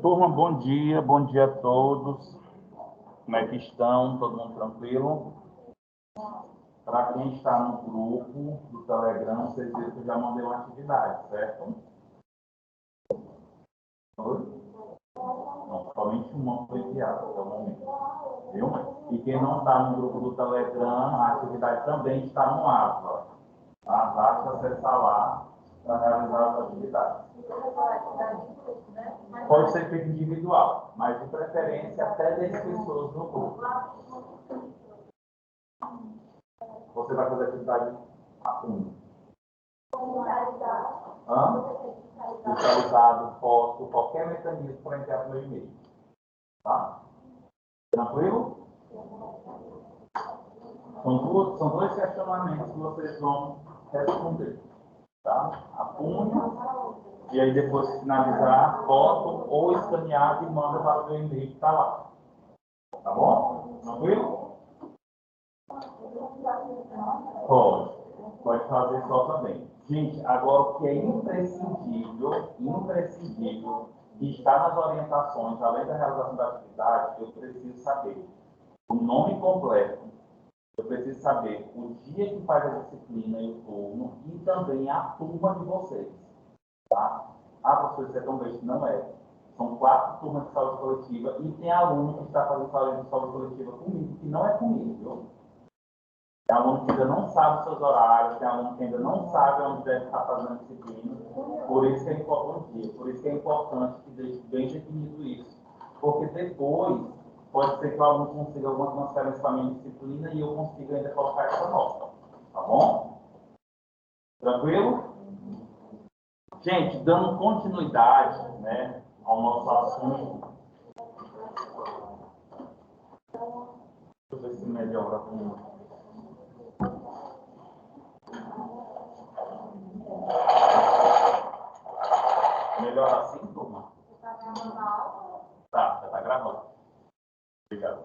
Turma, bom dia a todos. Como é que estão? Todo mundo tranquilo? Para quem está no grupo do Telegram, vocês viram que eu já mandei uma atividade, certo? Oi? Não, somente uma foi enviada até o momento. Viu? E quem não está no grupo do Telegram, a atividade também está no AVA. Tá? Basta acessar lá para realizar as atividades. Pode ser feito individual, mas de preferência até 10 pessoas no grupo. Você vai fazer atividade a 1. Visualizado, foto, qualquer mecanismo para enviar para o e-mail. Tá? Tranquilo? São dois questionamentos que vocês vão responder. Tá? Apunha, e aí depois que finalizar, foto ou escaneado e manda para o e-mail que está lá. Tá bom? Tranquilo? Pode fazer só também. Gente, agora o que é imprescindível, que está nas orientações, além da realização da atividade, eu preciso saber o nome completo, eu preciso saber o dia que faz a disciplina e o turno, e também a turma de vocês. Tá? Professor, isso é tão bem, não é. São 4 turmas de saúde coletiva e tem aluno que está fazendo saúde coletiva comigo, que não é comigo, viu? Tem aluno que ainda não sabe os seus horários, tem aluno que ainda não sabe onde deve estar fazendo a disciplina. Por isso que é importante, que deixe bem definido isso. Porque depois, pode ser que o aluno consiga alguma transferência para a minha disciplina e eu consiga ainda colocar essa nota. Tá bom? Tranquilo? Gente, dando continuidade, né, ao nosso assunto. Deixa eu ver se melhora com... Melhor assim, turma? Tá, já está gravando. Obrigado.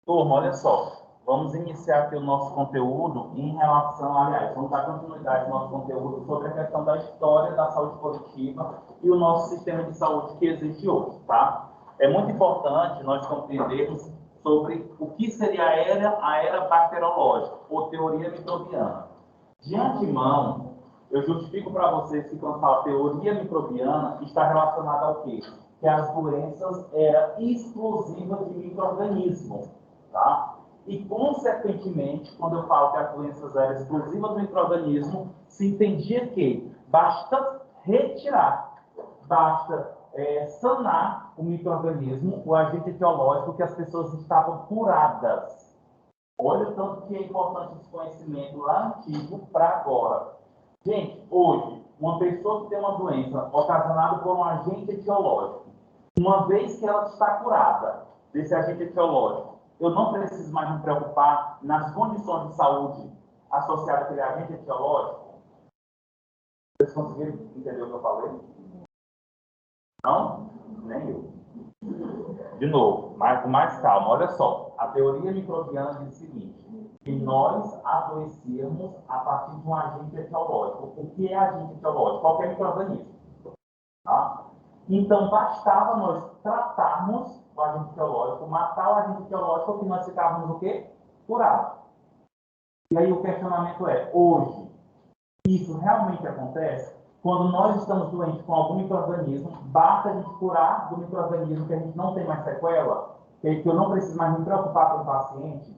Turma, olha só. Vamos iniciar aqui o nosso conteúdo em relação, aliás, vamos dar continuidade ao nosso conteúdo sobre a questão da história da saúde coletiva e o nosso sistema de saúde que existe hoje, tá? É muito importante nós compreendermos sobre o que seria a era bacteriológica, ou teoria microbiana. De antemão, eu justifico para vocês que quando fala teoria microbiana, está relacionada ao quê? Que as doenças eram exclusivas de micro-organismos, tá? E, consequentemente, quando eu falo que as doenças eram exclusivas do micro-organismo, se entendia que basta retirar, sanar o micro-organismo, o agente etiológico, que as pessoas estavam curadas. Olha o tanto que é importante esse conhecimento lá antigo para agora. Gente, hoje, uma pessoa que tem uma doença ocasionada por um agente etiológico, uma vez que ela está curada desse agente etiológico, eu não preciso mais me preocupar nas condições de saúde associadas àquele agente etiológico. Vocês conseguiram entender o que eu falei? Não? Nem eu. De novo, mas com mais calma. Olha só, a teoria microbiana diz o seguinte, que nós adoecemos a partir de um agente etiológico. O que é agente etiológico? Qualquer micro-organismo. Tá? Então, bastava nós tratarmos o agente etiológico, matar o agente etiológico, que nós ficávamos o quê? Curados. E aí o questionamento é, hoje, isso realmente acontece? Quando nós estamos doentes com algum micro-organismo, basta a gente curar do micro-organismo que a gente não tem mais sequela? Que eu não preciso mais me preocupar com o paciente?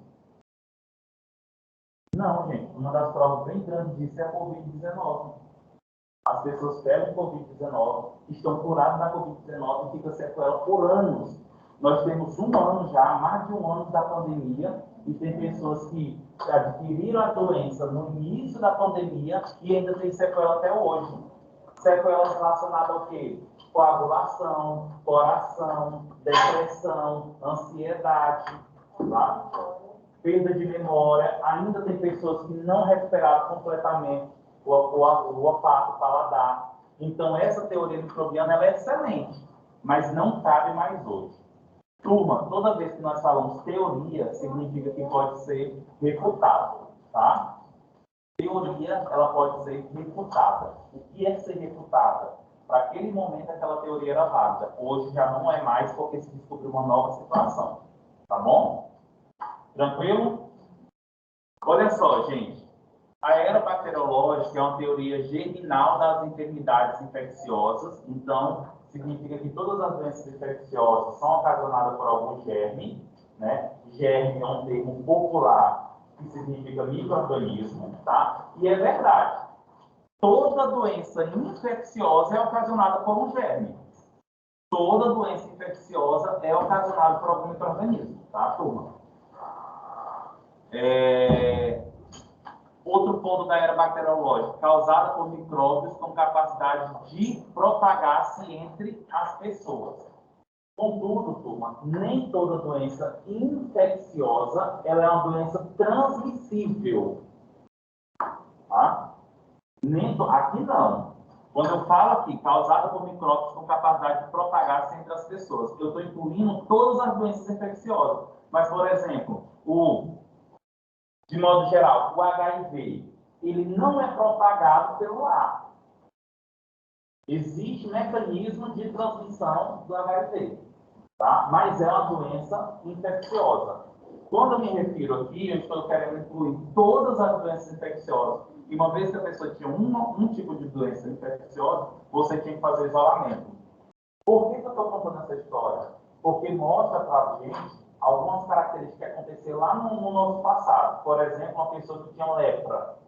Não, gente. Uma das provas bem grandes disso é a Covid-19. As pessoas pegam Covid-19, estão curadas da Covid-19 e ficam sequela por anos. Nós temos um ano já, mais de um ano da pandemia, e tem pessoas que adquiriram a doença no início da pandemia e ainda tem sequela até hoje. Sequelas relacionadas ao quê? Coagulação, coração, depressão, ansiedade, tá? Perda de memória. Ainda tem pessoas que não recuperaram completamente o olfato, o paladar. Então, essa teoria microbiana ela é excelente, mas não cabe mais hoje. Turma, toda vez que nós falamos teoria, significa que pode ser refutado, tá? teoria ela pode ser refutada. O que é ser refutada? Para aquele momento, aquela teoria era válida. Hoje já não é mais, porque se descobriu uma nova situação. Tá bom? Tranquilo? Olha só, gente. A era bacteriológica é uma teoria germinal das enfermidades infecciosas. Então, significa que todas as doenças infecciosas são ocasionadas por algum germe, né? Germe é um termo popular que significa micro-organismo, tá? E é verdade. Toda doença infecciosa é ocasionada por um germe. Toda doença infecciosa é ocasionada por algum micro-organismo, tá, turma? Outro ponto da era bacteriológica, causada por micróbios com capacidade de propagar-se entre as pessoas. Contudo, turma, nem toda doença infecciosa ela é uma doença transmissível. Tá? Aqui não. Quando eu falo aqui, causada por micróbios com capacidade de propagar-se entre as pessoas, eu estou incluindo todas as doenças infecciosas. Mas, por exemplo, de modo geral, o HIV, ele não é propagado pelo ar. Existe mecanismo de transmissão do HIV, tá? Mas é uma doença infecciosa. Quando eu me refiro aqui, eu estou querendo incluir todas as doenças infecciosas. E uma vez que a pessoa tinha um tipo de doença infecciosa, você tinha que fazer isolamento. Por que eu estou contando essa história? Porque mostra para a gente algumas características que aconteceram lá no nosso passado. Por exemplo, uma pessoa que tinha lepra.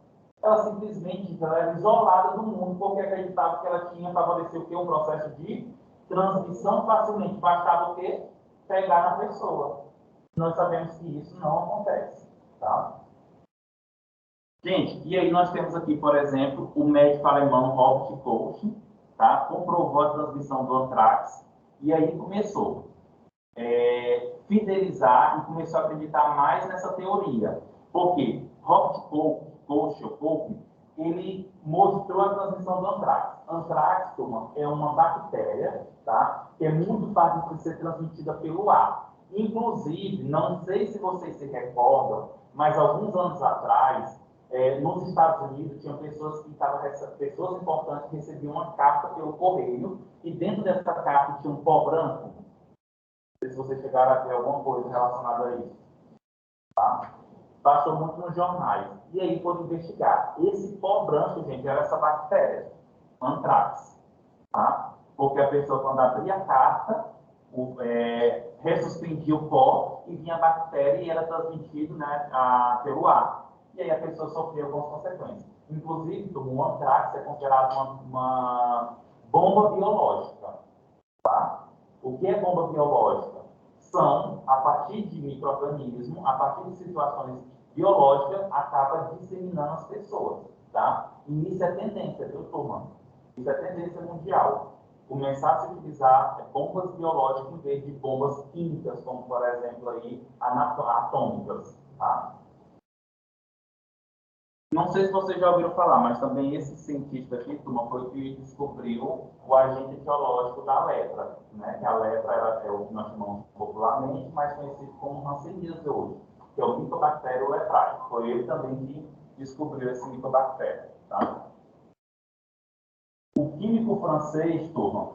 Ela simplesmente era isolada do mundo porque acreditava que ela tinha favorecido o quê? Um processo de transmissão facilmente. Bastava o quê? Pegar na pessoa. Nós sabemos que isso não acontece. Tá? Gente, e aí nós temos aqui, por exemplo, o médico alemão Robert Koch, tá? Comprovou a transmissão do antrax e aí começou fidelizar e começou a acreditar mais nessa teoria. Por quê? Robert Koch, ele mostrou a transmissão do antrax. Antrax, turma, é uma bactéria, tá? Que é muito fácil de ser transmitida pelo ar. Inclusive, não sei se vocês se recordam, mas alguns anos atrás, nos Estados Unidos, tinham pessoas pessoas importantes que recebiam uma carta pelo correio e dentro dessa carta tinha um pó branco. Não sei se vocês chegaram a ver alguma coisa relacionada a isso. Tá? Passou muito nos jornais. E aí foram investigar. Esse pó branco, gente, era essa bactéria, antrax. Tá? Porque a pessoa, quando abria a carta, ressuspendia o pó e vinha a bactéria e era transmitido, né, pelo ar. E aí a pessoa sofreu algumas consequências. Inclusive, o antrax é considerado uma bomba biológica. Tá? O que é bomba biológica? São, a partir de micro-organismos, a partir de situações biológicas, acaba disseminando as pessoas. Tá? E isso é tendência, viu, turma? Isso é tendência mundial. Começar a se utilizar bombas biológicas em vez de bombas químicas, como, por exemplo, aí, atômicas. Tá? Não sei se vocês já ouviram falar, mas também esse cientista aqui, turma, foi que descobriu o agente etiológico da lepra, né? Que a lepra é o que nós chamamos popularmente, mais conhecido como hanseníase hoje, que é o Mycobacterium leprae. Foi ele também que descobriu esse Mycobacterium, tá? O químico francês, turma,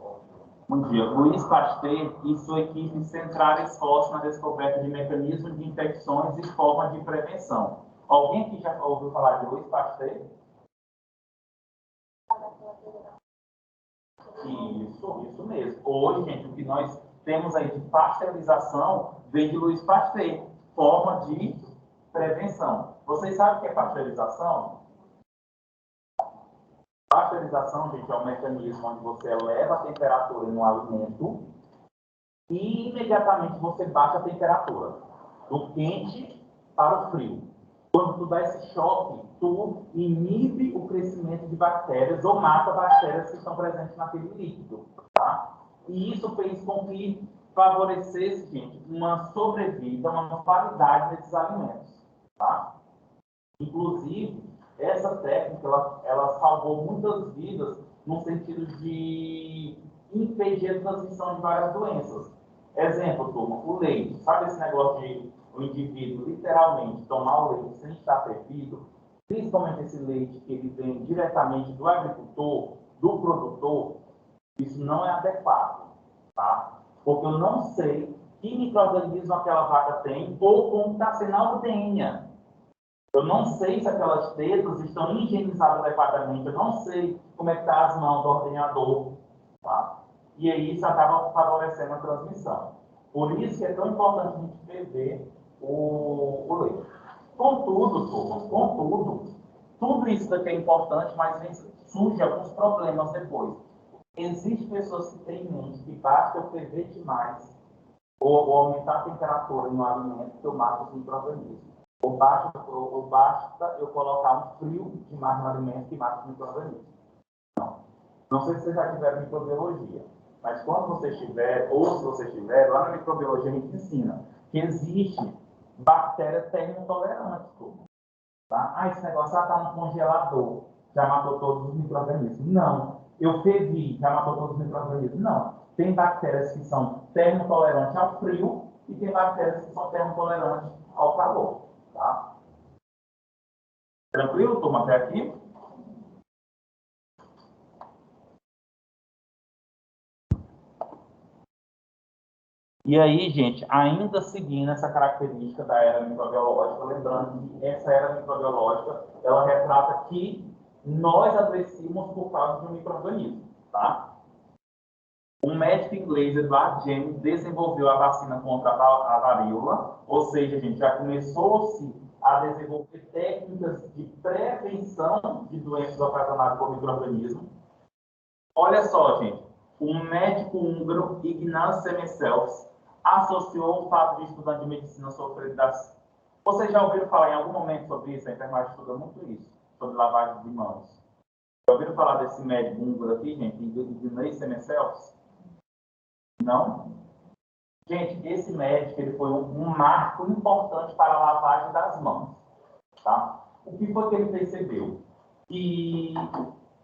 um dia, Louis Pasteur e sua equipe centraram esforços na descoberta de mecanismos de infecções e formas de prevenção. Alguém aqui já ouviu falar de Louis Pasteur? Isso mesmo. Hoje, gente, o que nós temos aí de pasteurização vem de Louis Pasteur, forma de prevenção. Vocês sabem o que é pasteurização? Pasteurização, gente, é um mecanismo onde você eleva a temperatura no alimento e imediatamente você baixa a temperatura do quente para o frio. Quando tu dá esse choque, tu inibe o crescimento de bactérias ou mata bactérias que estão presentes naquele líquido, tá? E isso fez com que favorecesse, gente, uma sobrevida, uma qualidade desses alimentos, tá? Inclusive, essa técnica, ela salvou muitas vidas no sentido de impedir a transmissão de várias doenças. Exemplo, turma, o leite. Sabe esse negócio de o indivíduo literalmente tomar o leite sem estar fervido? principalmente esse leite que ele vem diretamente do agricultor, do produtor, isso não é adequado, tá? Porque eu não sei que micro-organismo aquela vaca tem ou como está sendo a ordenha. Eu não sei se aquelas tetas estão higienizadas adequadamente, eu não sei como é que está as mãos do ordenhador, tá? E aí isso acaba favorecendo a transmissão. Por isso que é tão importante a gente beber o leite. Contudo, tudo isso daqui é importante, mas surge alguns problemas depois. Existem pessoas que têm em mente que basta eu ferver demais ou aumentar a temperatura no alimento que eu mato os micro-organismos. Ou basta eu colocar um frio demais no alimento que mata os micro-organismos. Não sei se vocês já tiveram microbiologia, mas quando você estiver, ou se você estiver, lá na microbiologia a gente ensina que existe bactérias termotolerantes. Tá? Ah, esse negócio está no congelador, já matou todos os micro-organismos. Não. Eu fervi, já matou todos os micro-organismos. Não. Tem bactérias que são termotolerantes ao frio e tem bactérias que são termotolerantes ao calor. Tá? Tranquilo, turma, até aqui? E aí, gente, ainda seguindo essa característica da era microbiológica, lembrando que essa era microbiológica, ela retrata que nós adoecemos por causa de um micro-organismo, tá? Um médico inglês, Edward Jenner, desenvolveu a vacina contra a varíola, ou seja, gente, já começou-se a desenvolver técnicas de prevenção de doenças ocasionadas por micro-organismos. Olha só, gente, o médico húngaro Ignaz Semmelweis associou o fato de estudante de medicina sofrer das... Vocês já ouviram falar em algum momento sobre isso? A enfermagem estuda muito isso, sobre lavagem de mãos. Já ouviram falar desse médico húngaro aqui, gente, Ignaz Semmelweis? Não? Gente, esse médico ele foi um marco importante para a lavagem das mãos. Tá? O que foi que ele percebeu? Que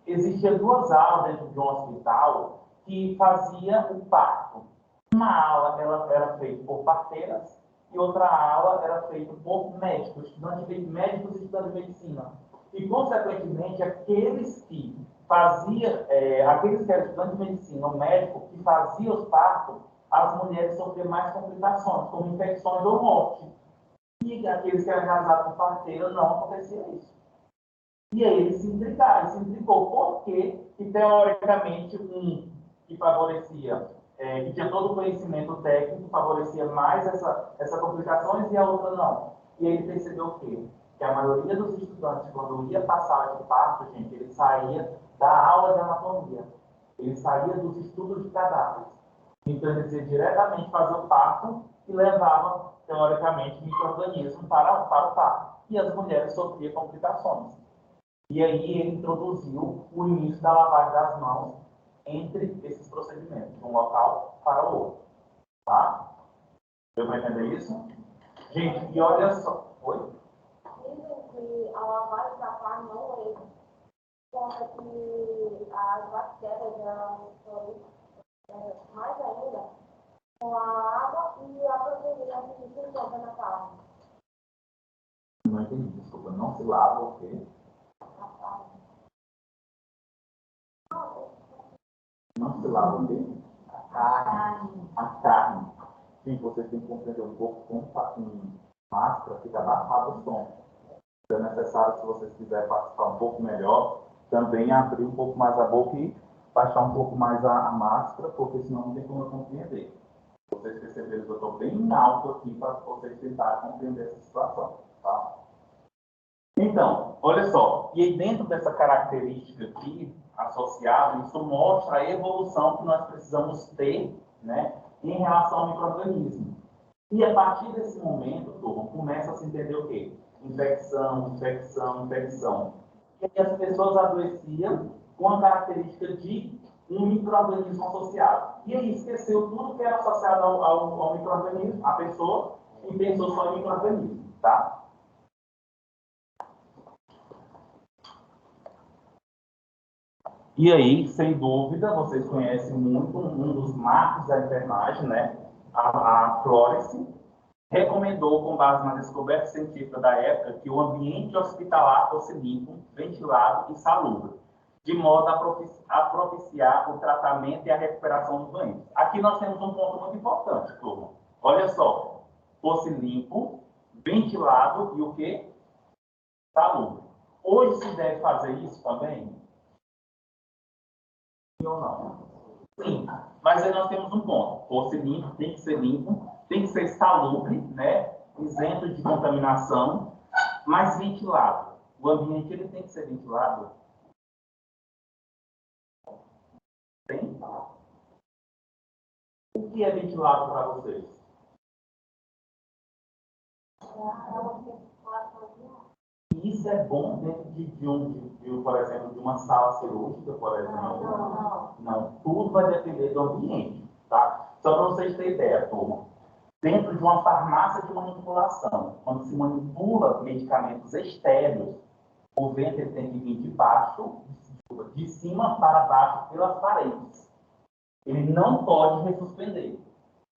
existia duas alas dentro de um hospital que fazia o parto. Uma ala ela era feita por parteiras e outra ala era feita por médicos, médicos e estudantes de medicina. E, consequentemente, aqueles que eram estudantes de medicina, o médico que fazia os partos, as mulheres sofriam mais complicações, como infecções ou morte. E aqueles que eram realizados por parteira, não acontecia isso. E aí ele se intrigou. Por quê? Que, teoricamente, um que favorecia, que tinha todo o conhecimento técnico, favorecia mais essas complicações e a outra não. E aí ele percebeu o quê? Que a maioria dos estudantes, quando ia passar de parto, gente, ele saía da aula de anatomia. Ele saía dos estudos de cadáveres. Então, ele ia diretamente fazer o parto e levava, teoricamente, micro-organismos para o parto. E as mulheres sofriam complicações. E aí ele introduziu o início da lavagem das mãos entre esses procedimentos, de um local para o outro. Tá? Deu para entender isso? Gente, e olha só. Oi? Dizem que a lavagem da carne não é conta que as bactérias mais ainda com a água e a proteína que se encontra na carne. Não entendi, desculpa. Não se lava o quê? Não se lava o quê? A carne. Sim, vocês têm que compreender um pouco com máscara, fica abafado o som. Então é necessário, se vocês quiserem participar um pouco melhor, também abrir um pouco mais a boca e baixar um pouco mais a máscara, porque senão não tem como eu compreender. Vocês perceberam que eu estou bem alto aqui para vocês tentarem compreender essa situação. Tá? Então, olha só, e aí dentro dessa característica aqui, associada, isso mostra a evolução que nós precisamos ter, né, em relação ao micro-organismo. E a partir desse momento, turma, começa a se entender o quê? Infecção. E aí as pessoas adoeciam com a característica de um micro-organismo associado. E aí esqueceu tudo que era associado ao micro-organismo, a pessoa, e pensou só em micro-organismo, tá? E aí, sem dúvida, vocês conhecem muito um dos marcos da enfermagem, né? A Florence, recomendou, com base na descoberta científica da época, que o ambiente hospitalar fosse limpo, ventilado e salubre, de modo a propiciar o tratamento e a recuperação dos doentes. Aqui nós temos um ponto muito importante, turma. Olha só, fosse limpo, ventilado e o quê? Salubre. Hoje se deve fazer isso também? Sim ou não? Sim, mas aí nós temos um ponto. Fosse limpo, tem que ser salubre, né? Isento de contaminação, mas ventilado. O ambiente ele tem que ser ventilado. Tem? O que é ventilado para vocês? Isso é bom dentro por exemplo, de uma sala cirúrgica, por exemplo? Não. Tudo vai depender do ambiente, tá? Só para vocês terem ideia, turma. Dentro de uma farmácia de manipulação, quando se manipula medicamentos estéreos, o vento ele tem que vir de cima para baixo pelas paredes. Ele não pode ressuspender.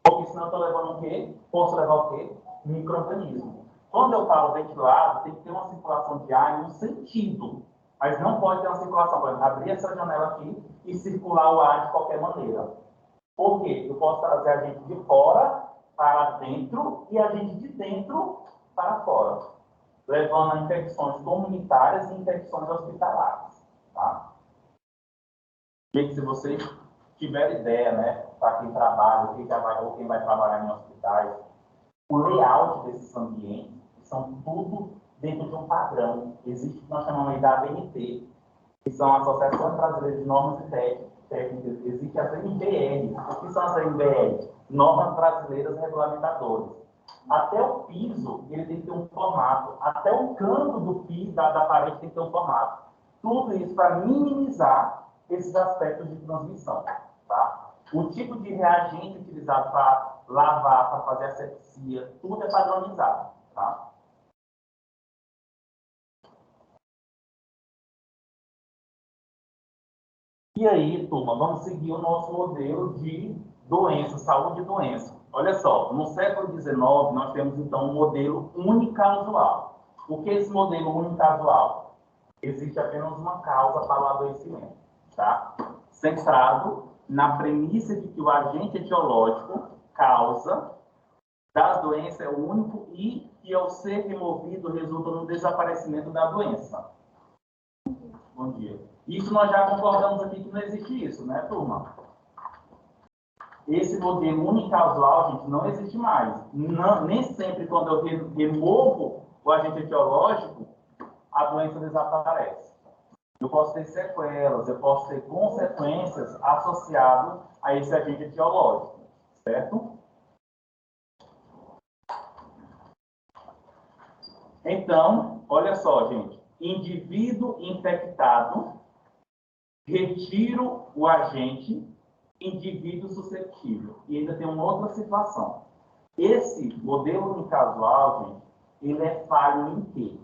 Porque senão eu estou levando o quê? Posso levar o quê? Micro-organismo. Quando eu falo ventilado, tem que ter uma circulação de ar em um sentido. Mas não pode ter uma circulação. Por exemplo, abrir essa janela aqui e circular o ar de qualquer maneira. Por quê? Eu posso trazer a gente de fora para dentro e a gente de dentro para fora, levando a infecções comunitárias e infecções hospitalares. Tá? E se vocês tiverem ideia, né, para quem trabalha, ou quem vai trabalhar em hospitais, o layout desses ambientes são tudo dentro de um padrão. Existe o que nós chamamos da ABNT, que são Associações Brasileiras de Normas e Técnicas. Existe as NBR. O que são as NBR? Normas Brasileiras Regulamentadoras. Até o piso, ele tem que ter um formato. Até o canto do piso, da parede, tem que ter um formato. Tudo isso para minimizar esses aspectos de transmissão. Tá? O tipo de reagente utilizado para lavar, para fazer asepsia, tudo é padronizado. Tá? E aí, turma, vamos seguir o nosso modelo de doença, saúde e doença. Olha só, no século XIX, nós temos, então, um modelo unicasual. O que é esse modelo unicasual? Existe apenas uma causa para o adoecimento, tá? Centrado na premissa de que o agente etiológico, causa da doença, é o único e que, ao ser removido, resulta no desaparecimento da doença. Bom dia. Isso nós já concordamos aqui que não existe isso, né, turma? Esse modelo unicasual, gente, não existe mais. Não, nem sempre quando eu removo o agente etiológico, a doença desaparece. Eu posso ter sequelas, eu posso ter consequências associadas a esse agente etiológico, certo? Então, olha só, gente. Indivíduo infectado, retiro o agente, indivíduo suscetível. E ainda tem uma outra situação. Esse modelo unicasual, gente, ele é falho em quê?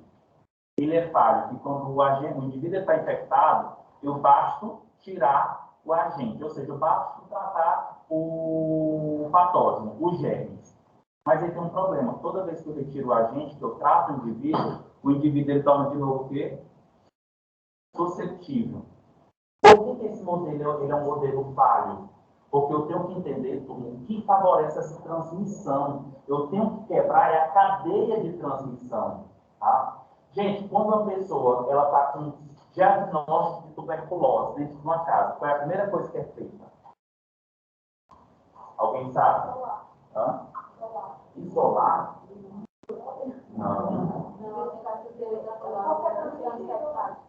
Ele é falho que quando o indivíduo está infectado, eu basto tirar o agente, ou seja, eu basto tratar o patógeno, os germes. Mas aí tem um problema. Toda vez que eu retiro o agente, que eu trato o indivíduo ele torna de novo o quê? Suscetível. Por que esse modelo ele é um modelo falho? Porque eu tenho que entender o que favorece essa transmissão. Eu tenho que quebrar a cadeia de transmissão. Tá? Gente, quando uma pessoa está com diagnóstico de tuberculose dentro de uma casa, qual é a primeira coisa que é feita? Alguém sabe? Hã? Isolar? Não.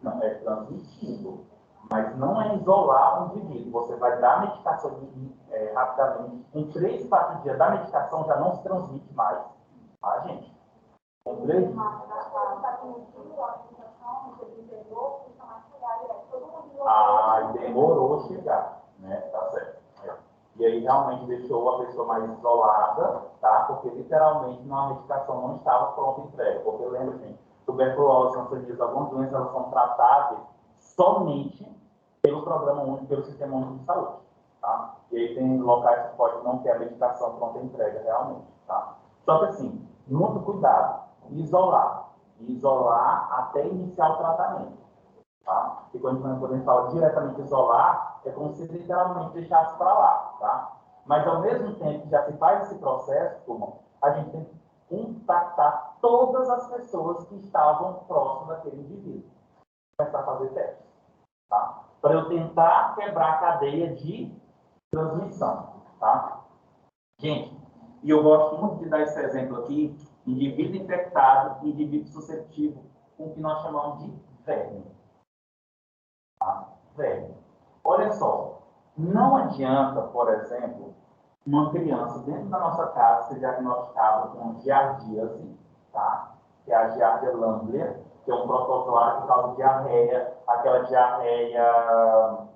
Não, é transmitido. Mas não é isolar o indivíduo. Você vai dar a medicação rapidamente. Em 3, 4 dias da medicação já não se transmite mais. Tá, gente? Com 3 dias. Demorou a chegar. Né? Tá certo. E aí realmente deixou a pessoa mais isolada, tá? Porque literalmente a medicação não estava pronta e entregue. Porque lembra, gente, tuberculose, canceríase, algumas doenças elas são tratadas somente pelo programa único, pelo sistema único de saúde, tá? E aí tem locais que pode não ter a medicação pronta e entrega realmente, tá? Só que assim, muito cuidado, isolar até iniciar o tratamento, tá? Porque quando a gente fala diretamente isolar, é como se literalmente deixasse para lá, tá? Mas ao mesmo tempo que já se faz esse processo, turma, a gente tem que contactar todas as pessoas que estavam próximas daquele indivíduo, começar a fazer testes, tá? Para eu tentar quebrar a cadeia de transmissão, tá? Gente, e eu gosto muito de dar esse exemplo aqui, indivíduo infectado e indivíduo suscetível, com o que nós chamamos de verme. Tá? Verme. Olha só, não adianta, por exemplo, uma criança dentro da nossa casa ser diagnosticada com giardíase, tá? Que é a Giardia lamblia, que é um protozoário que causa diarreia, aquela diarreia,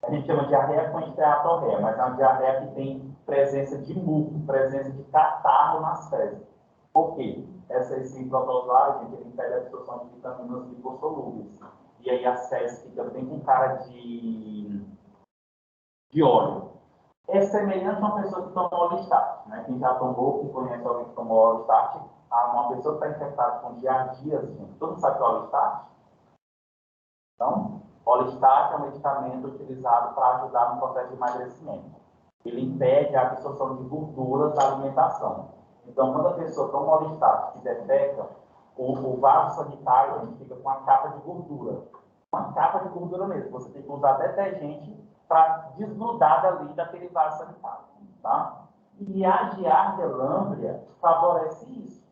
a gente chama de diarreia com esteatorreia, mas é uma diarreia que tem presença de muco, presença de catarro nas fezes. Por quê? Esse protozoário, gente, ele impede a absorção de vitaminas lipossolúveis. E aí as fezes ficam bem com cara de óleo. É semelhante a uma pessoa que toma Olistat, né? Quem já tomou, que conhece alguém que tomou Olistat, uma pessoa que está infectada com giardias, gente. Todo mundo sabe o que é Olistat? Então, Olistat é um medicamento utilizado para ajudar no processo de emagrecimento. Ele impede a absorção de gorduras da alimentação. Então, quando a pessoa toma Olistat e defeca, o vaso sanitário, a gente fica com uma capa de gordura. Uma capa de gordura mesmo. Você tem que usar detergente para desgrudar dali daquele vaso sanitário. Tá? E a Giardia lamblia favorece isso.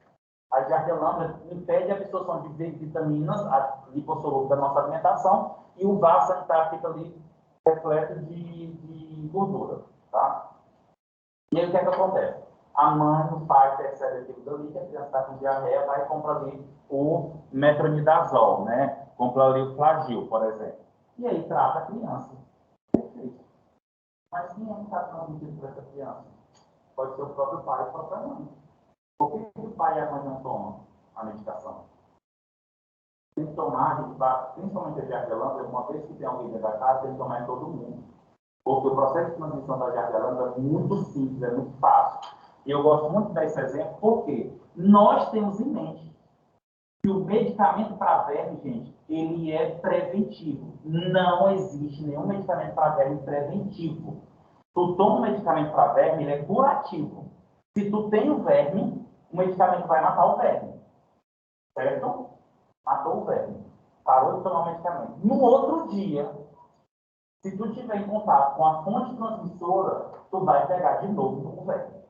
A Giardia lamblia impede a absorção de vitaminas lipossolúveis da nossa alimentação e o vaso sanitário fica ali repleto de gordura. Tá? E aí o que é que acontece? A mãe, o pai percebe aquilo dali, que a criança está com diarreia, vai e compra ali o metronidazol, né? Compra ali o Flagyl, por exemplo. E aí trata a criança. Perfeito. Mas quem é que está transmitindo para essa criança? Pode ser o próprio pai e a própria mãe. Por que o pai e a mãe não tomam a medicação? Tem que tomar, principalmente a Giardia lamblia, uma vez que tem alguém dentro da casa, tem que tomar em todo mundo. Porque o processo de transmissão da Giardia lamblia é muito simples, é muito fácil. E eu gosto muito desse exemplo porque nós temos em mente que o medicamento para verme, gente, ele é preventivo. Não existe nenhum medicamento para verme preventivo. Tu toma um medicamento para verme, ele é curativo. Se tu tem o verme, o medicamento vai matar o verme. Certo? Matou o verme. Parou de tomar o medicamento. No outro dia, se tu estiver em contato com a fonte transmissora, tu vai pegar de novo o verme.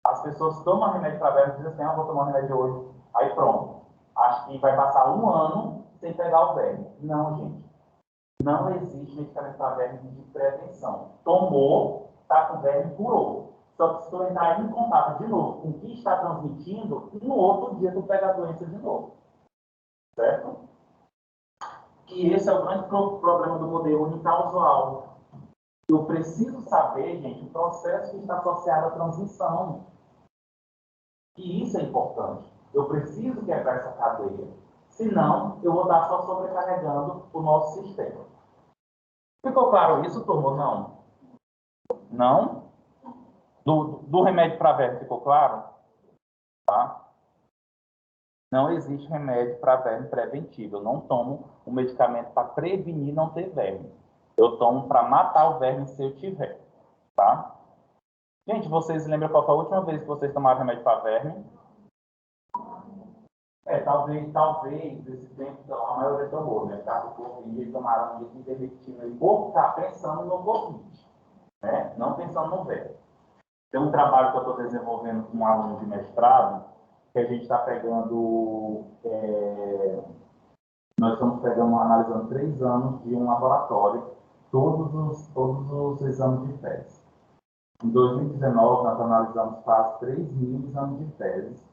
As pessoas tomam remédio para verme e dizem assim, vou tomar remédio hoje. Aí pronto. Acho que vai passar um ano sem pegar o verme. Não, gente. Não existe medicamento para verme de prevenção. Tomou, está com verme, curou. Só que se tu entrar em contato de novo com o que está transmitindo, no outro dia tu pega a doença de novo. Certo? E esse é o grande problema do modelo unicausal. Eu preciso saber, gente, o processo que está associado à transmissão. E isso é importante. Eu preciso quebrar essa cadeia. Senão, eu vou estar só sobrecarregando o nosso sistema. Ficou claro isso, turma? Não? Não? Do remédio para verme ficou claro? Tá? Não existe remédio para verme preventivo. Eu não tomo um medicamento para prevenir não ter verme. Eu tomo para matar o verme se eu tiver. Tá? Gente, vocês lembram qual foi a última vez que vocês tomaram remédio para verme? Talvez, esse tempo, a maioria tomou, né? Caso o Covid, tomaram isso ivermectina e por ficar pensando no Covid, né? Não pensando no verme. Tem um trabalho que eu estou desenvolvendo com um aluno de mestrado, que a gente está pegando, nós estamos pegando, analisando 3 anos de um laboratório, todos os exames de fezes. Em 2019, nós analisamos quase 3.000 exames de fezes.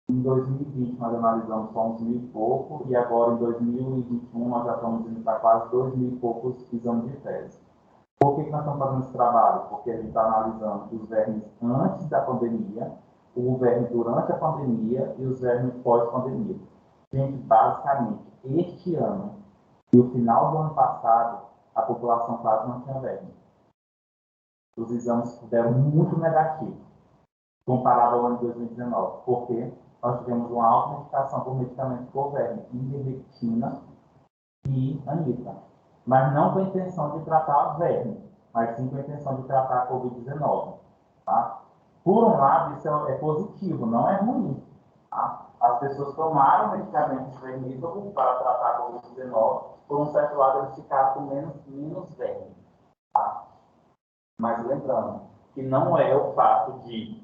Em 2020, nós analisamos só uns 1.000 e pouco, e agora em 2021, nós já estamos indo para quase 2.000 e poucos exames de fezes. Por que nós estamos fazendo esse trabalho? Porque a gente está analisando os vermes antes da pandemia, o verme durante a pandemia e os vermes pós-pandemia. Gente, basicamente, este ano e o final do ano passado, a população quase não tinha verme. Os exames deram muito negativo. comparado ao ano de 2019. Porque nós tivemos uma automedicação por medicamentos por verme, ivermectina e anita. Mas não com a intenção de tratar a verme, mas sim com a intenção de tratar a Covid-19. Tá? Por um lado, isso é positivo, não é ruim. Tá? As pessoas tomaram medicamentos vermífagos para tratar a Covid-19, por um certo lado, eles ficaram com menos verme. Tá? Mas lembrando que não é o fato de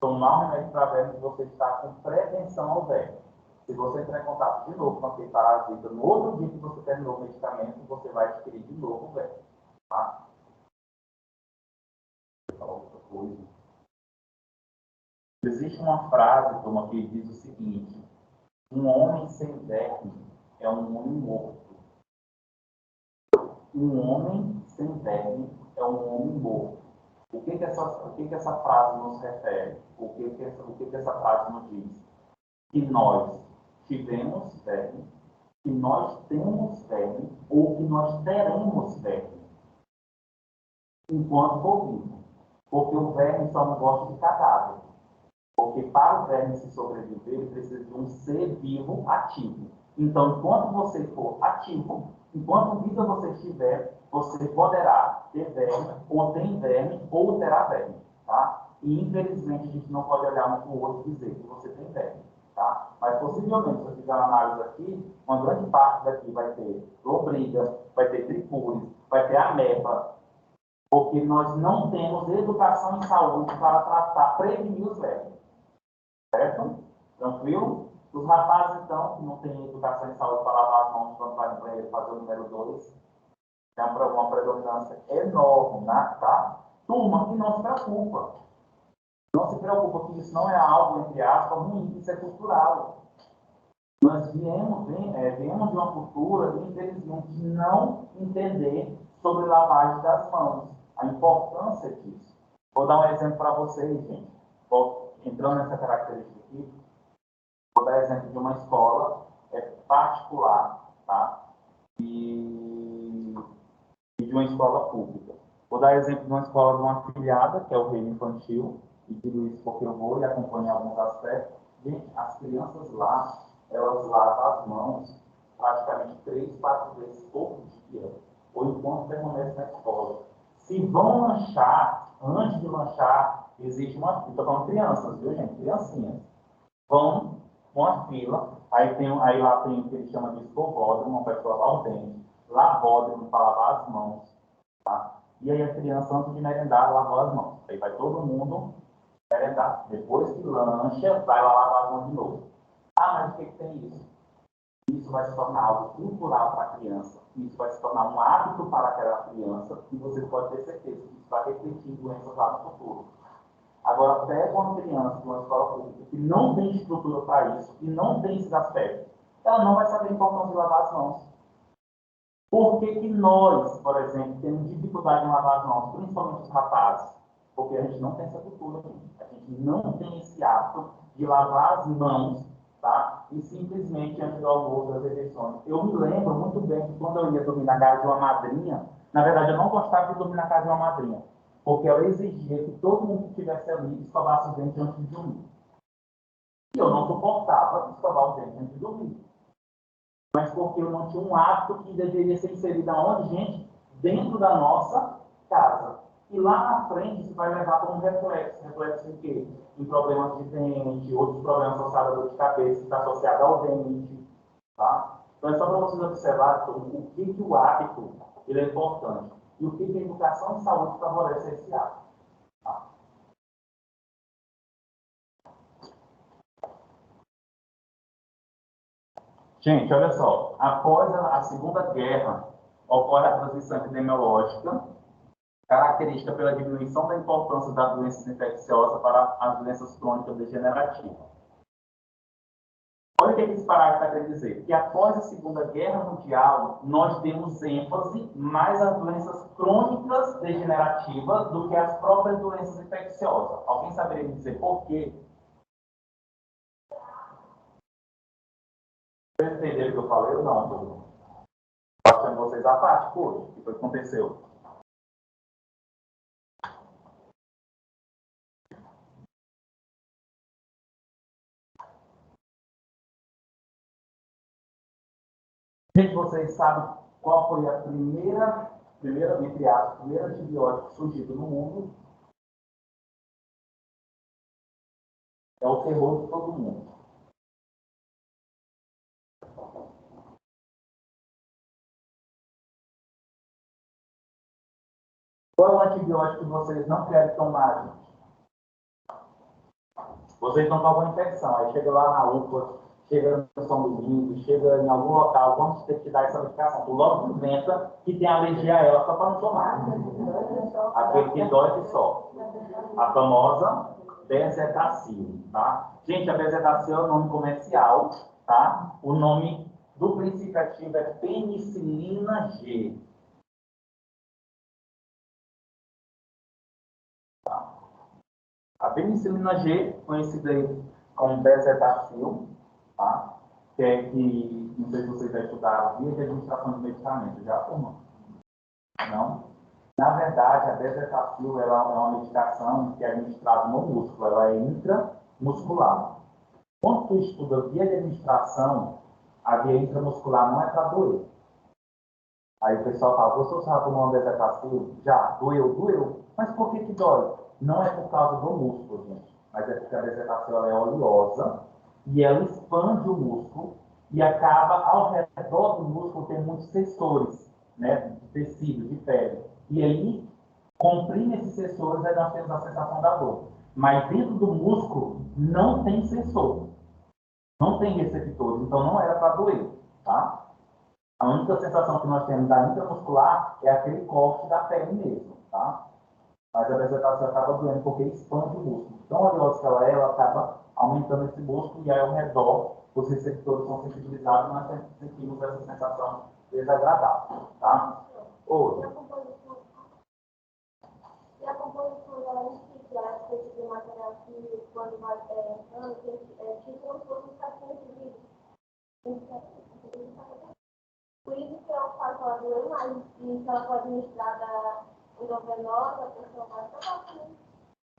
tomar um remédio para verme que você está com prevenção ao verme. Se você entrar em contato de novo com aquele parasita, no outro dia que você terminou o medicamento, você vai adquirir de novo o verme. Tá? Vou falar outra coisa. Existe uma frase, como que diz o seguinte: um homem sem verme é um homem morto. Um homem sem verme é um homem morto. O que essa frase nos refere? O que essa frase nos diz? Que nós tivemos verme, que nós temos verme ou que nós teremos verme enquanto for vivo. Porque o verme só não gosta de cadáver. Porque para o verme se sobreviver, ele precisa de um ser vivo ativo. Então, enquanto você for ativo, enquanto vida você estiver, você poderá ter verme, ou tem verme, ou terá verme. Tá? E, infelizmente, a gente não pode olhar um para o outro e dizer que você tem verme. Tá? Mas, possivelmente, se eu fizer uma análise aqui, uma grande parte daqui vai ter lombriga, vai ter tripúris, vai ter ameba, porque nós não temos educação em saúde para tratar, prevenir os vermes. Certo? Tranquilo? Os rapazes, então, que não têm educação em saúde para lavar as mãos quando vai no banheiro fazer o número 2, tem uma predominância enorme, né? Tá? Turma, que não se preocupa. Não se preocupa que isso não é algo, entre aspas, ruim, isso é cultural. Nós viemos de uma cultura de, infelizmente, não entender sobre lavagem das mãos, a importância disso. Vou dar um exemplo para vocês, gente. Entrando nessa característica aqui, vou dar exemplo de uma escola particular, tá? E de uma escola pública. Vou dar exemplo de uma escola de uma afiliada, que é o Reino Infantil, e digo isso porque eu vou e acompanho alguns aspectos. Gente, as crianças lá, elas lavam as mãos praticamente 3, 4 vezes por dia, ou enquanto permanecem na escola. Se vão lanchar, antes de lanchar, existe uma... Estou falando crianças, viu, gente? Criancinhas. Vão com a fila, aí lá tem o que eles chamam de escovódromo, para lavar o dente, lavódromo para lavar as mãos, tá? E aí a criança, antes de merendar, lavou as mãos. Aí vai todo mundo merendar. Depois que lancha, vai lá lavar as mãos de novo. Ah, mas o que tem isso? Isso vai se tornar algo cultural para a criança. Isso vai se tornar um hábito para aquela criança e você pode ter certeza que isso vai refletir em doenças lá no futuro. Agora, pega uma criança de uma escola pública que não tem estrutura para isso e não tem esses aspectos, ela não vai saber a importância de lavar as mãos. Por que que nós, por exemplo, temos dificuldade em lavar as mãos, principalmente os rapazes? Porque a gente não tem essa cultura, a gente não tem esse hábito de lavar as mãos, tá? E simplesmente antes do almoço, das refeições. Eu me lembro muito bem que quando eu ia dormir na casa de uma madrinha, na verdade eu não gostava de dormir na casa de uma madrinha, porque ela exigia que todo mundo que estivesse ali escovasse os dentes antes de dormir. E eu não suportava escovar os dentes antes de dormir. Mas porque eu não tinha um hábito que deveria ser inserido aonde, gente? Dentro da nossa casa. E lá na frente isso vai levar para um reflexo. Reflexo em quê? Em problemas de dente, outros problemas associados à dor de cabeça, que está associado ao dente. Tá? Então é só para vocês observarem o que o hábito ele é importante. E o que a educação em saúde favorece esse hábito. Tá? Gente, olha só. Após a Segunda Guerra, ocorre a transição epidemiológica, característica pela diminuição da importância das doenças infecciosas para as doenças crônicas degenerativas. Olha o que esse parágrafo está querendo dizer. Que após a Segunda Guerra Mundial, nós demos ênfase mais às doenças crônicas degenerativas do que às próprias doenças infecciosas. Alguém saberia me dizer por quê? Vocês entenderam o que eu falei ou não? Estou achando vocês apáticos hoje. O que foi que aconteceu? Gente, vocês sabem qual foi a entre aspas, primeiro antibiótico surgido no mundo? É o terror de todo mundo. Qual é o antibiótico que vocês não querem tomar, gente? Vocês estão com alguma infecção, aí chega lá na UPA, chega no São Domingo, chega em algum local, vamos ter que dar essa medicação. Tu logo inventa que tem alergia a ela só para não tomar. Aquele que dói que só. A famosa Bezetacil, tá? Gente, a Bezetacil é o nome comercial, tá? O nome do princípio ativo é penicilina G. A penicilina G, conhecida aí como Bezetacil, tá? Que não sei se vocês já estudaram, via de administração de medicamentos, já, turma? Não? Na verdade, a Bezetacil é uma medicação que é administrada no músculo, ela é intramuscular. Quando tu estuda via de administração, a via intramuscular não é para doer. Aí o pessoal fala, você já tomou uma Bezetacil? Já, doeu. Mas por que dói? Não é por causa do músculo, gente, mas é porque a Bezetacil é oleosa e ela expande o músculo e acaba ao redor do músculo tem muitos sensores, né, de tecido, de pele. E aí, comprime esses sensores, aí nós temos a sensação da dor. Mas dentro do músculo não tem sensor, não tem receptores, então não era para doer, tá? A única sensação que nós temos da intramuscular é aquele corte da pele mesmo, tá? Mas a Bezetacil acaba doendo porque expande o músculo. Tão oleosa que ela acaba aumentando esse músculo e aí ao redor os receptores são sensibilizados e nós sentimos essa sensação desagradável, tá? Outra. E a composição ela explica a espécie de material que quando vai entrando, tipo como se fosse um saquinho de vidro. Por isso que eu faço ela doer mais, e se ela for administrada endovenosa, a pessoa vai tomar também.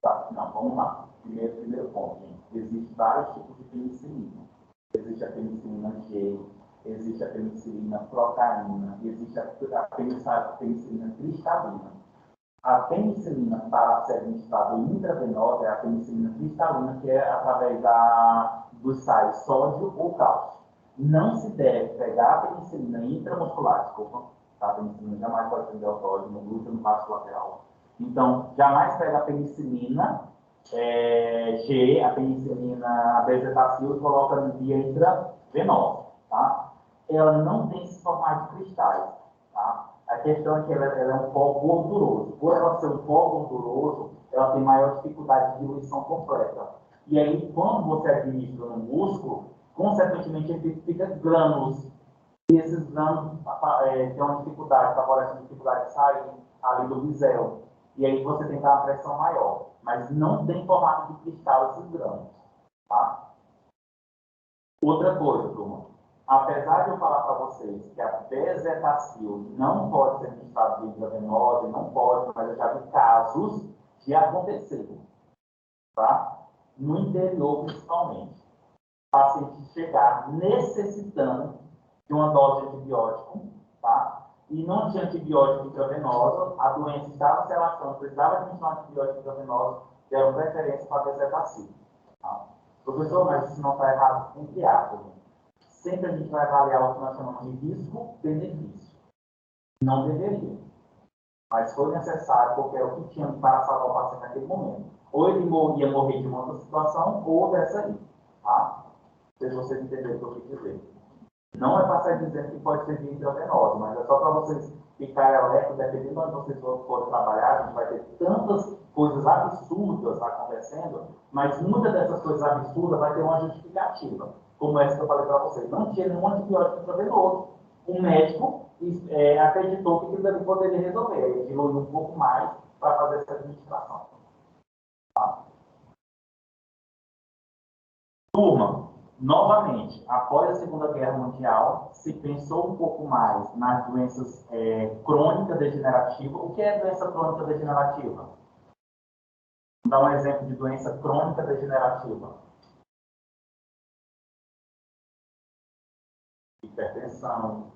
Tá, não, vamos lá. Primeiro ponto, gente. Existem vários tipos de penicilina. Existe a penicilina G, existe a penicilina procaína, existe a penicilina cristalina. A penicilina para ser administrada intravenosa é a penicilina cristalina, que é através dos sais sódio ou cálcio. Não se deve pegar a penicilina intramuscular, desculpa, tá? A penicilina jamais pode prender o sódio no glúteo, no vaso lateral. Então, jamais pega a penicilina G, a penicilina, a Bezetacil e coloca no via intravenosa, tá? Ela não tem esse formato de cristais, tá? A questão é que ela é um pó gorduroso. Por ela ser um pó gorduroso, ela tem maior dificuldade de diluição completa. E aí, quando você administra no músculo, consequentemente, ele fica grânulos. E esses grânulos têm uma dificuldade, favorecem a dificuldade de sair ali do bisel. E aí você tem que dar uma pressão maior. Mas não tem formato de cristal esses grãos, tá? Outra coisa, turma. Apesar de eu falar para vocês que a Bezetacil não pode ser administrada de intravenosa, não pode, mas eu já vi casos de acontecer, tá? No interior, principalmente. Paciente chegar necessitando de uma dose de antibiótico, tá? E não tinha antibiótico intravenosa, a doença estava se alastrando, precisava administrar um antibiótico intravenosa, deram preferência para a Bezetacil. Tá? Professor, mas isso não está errado? Entre aspas. Sempre a gente vai avaliar o que nós chamamos de risco-benefício. Não deveria. Mas foi necessário porque é o que tinha para salvar o paciente naquele momento. Ou ele ia morrer de uma outra situação, ou dessa aí. Tá? Não sei se vocês entenderam o que eu quis dizer. Não é para sair dizendo que pode ser via intravenosa, mas é só para vocês ficarem alertas, dependendo de onde vocês forem trabalhar, a gente vai ter tantas coisas absurdas acontecendo, mas muitas dessas coisas absurdas vai ter uma justificativa, como essa que eu falei para vocês. Não tinha nenhum antibiótico intravenoso. O médico acreditou que aquilo ali poderia resolver, ele diluiu um pouco mais para fazer essa administração. Tá? Turma, novamente, após a Segunda Guerra Mundial, se pensou um pouco mais nas doenças crônicas degenerativas. O que é doença crônica degenerativa? Vou dar um exemplo de doença crônica degenerativa. Hipertensão,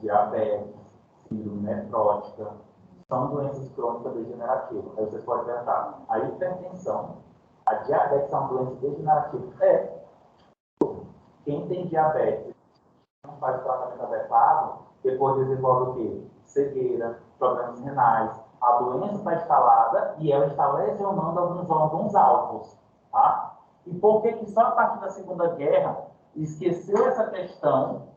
diabetes, síndrome nefrótica, são doenças crônicas degenerativas. Aí vocês podem perguntar, a hipertensão, a diabetes é uma doença degenerativa? É. Quem tem diabetes não faz o tratamento adequado, depois desenvolve o quê? Cegueira, problemas renais. A doença está instalada e ela está lesionando alguns órgãos alvos. Tá? E por que só a partir da Segunda Guerra esqueceu essa questão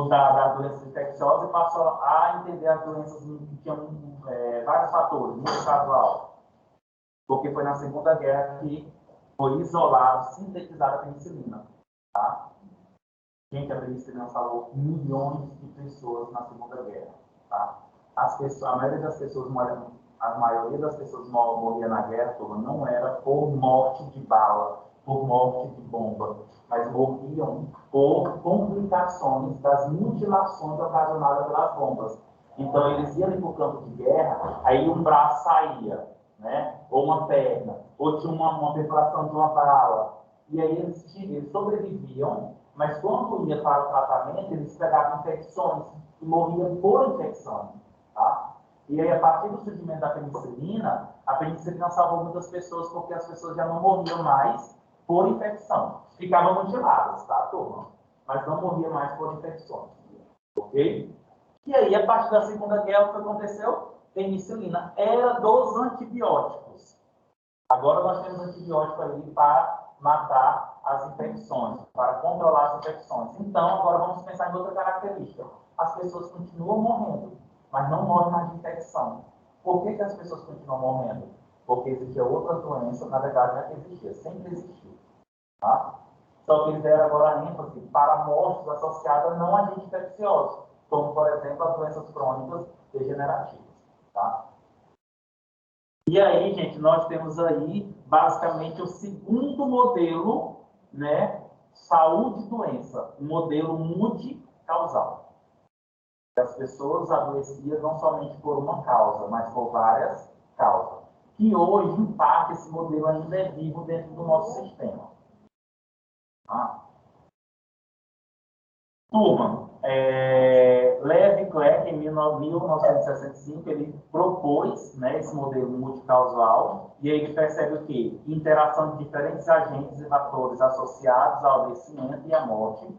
da doença infecciosa e passou a entender as doenças que tinham vários fatores, muito casual? Porque foi na Segunda Guerra que foi isolado, sintetizada a penicilina. Tá? Gente, a penicilina salvou milhões de pessoas na Segunda Guerra. Tá? A maioria das pessoas morria na guerra toda, não era por morte de bala, por morte de bomba, mas morriam por complicações das mutilações ocasionadas pelas bombas. Então, eles iam para o campo de guerra, aí um braço saía, né? Ou uma perna, ou tinha uma perfuração de uma bala. E aí eles sobreviviam, mas quando ia para o tratamento, eles pegavam infecções e morriam por infecção. Tá? E aí, a partir do surgimento da penicilina, a penicilina salvou muitas pessoas porque as pessoas já não morriam mais por infecção. Ficavam mutiladas, tá, turma? Mas não morriam mais por infecções. Ok? E aí, a partir da Segunda Guerra, o que aconteceu? Penicilina era dos antibióticos. Agora nós temos antibiótico aí para matar as infecções, para controlar as infecções. Então, agora vamos pensar em outra característica. As pessoas continuam morrendo, mas não morrem mais de infecção. Por que as pessoas continuam morrendo? Porque existia outra doença, na verdade não é que existia, sempre existiu. Tá? Só que eles deram agora ênfase para mortes associadas não a agentes infecciosos, como, por exemplo, as doenças crônicas degenerativas. Tá? E aí, gente, nós temos aí, basicamente, o segundo modelo, né, saúde e doença, o modelo multicausal. As pessoas adoeciam não somente por uma causa, mas por várias causas. Que hoje, em parte, esse modelo ainda é vivo dentro do nosso sistema. Tá? Turma, Levi Clerc, em 1965, ele propôs, né, esse modelo multicausal, e aí ele percebe o quê? Interação de diferentes agentes e fatores associados ao adoecimento e à morte,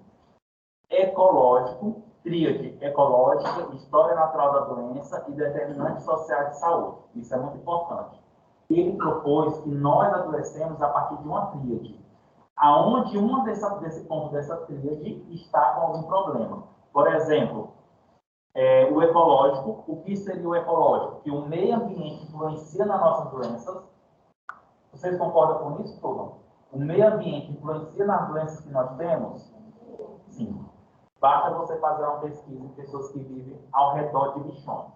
ecológico, tríade ecológica, história natural da doença e determinantes sociais de saúde. Isso é muito importante. Ele propôs que nós adoecemos a partir de uma tríade, aonde desse ponto dessa tríade está com algum problema. Por exemplo, o ecológico. O que seria o ecológico? Que o meio ambiente influencia nas nossas doenças. Vocês concordam com isso, turma? O meio ambiente influencia nas doenças que nós temos? Sim. Basta você fazer uma pesquisa em pessoas que vivem ao redor de lixões.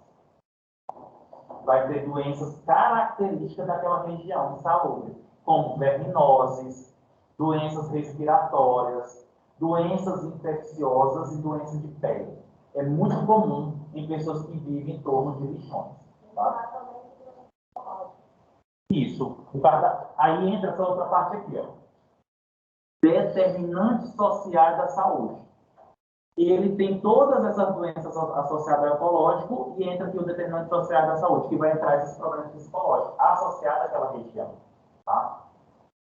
Vai ter doenças características daquela região insalubre, como verminoses, doenças respiratórias, doenças infecciosas e doenças de pele. É muito comum em pessoas que vivem em torno de lixões. Tá? Isso. Aí entra essa outra parte aqui. Ó. Determinantes sociais da saúde. Ele tem todas essas doenças associadas ao ecológico e entra aqui o determinante social da saúde, que vai entrar esses problemas psicológicos associados àquela região. Tá?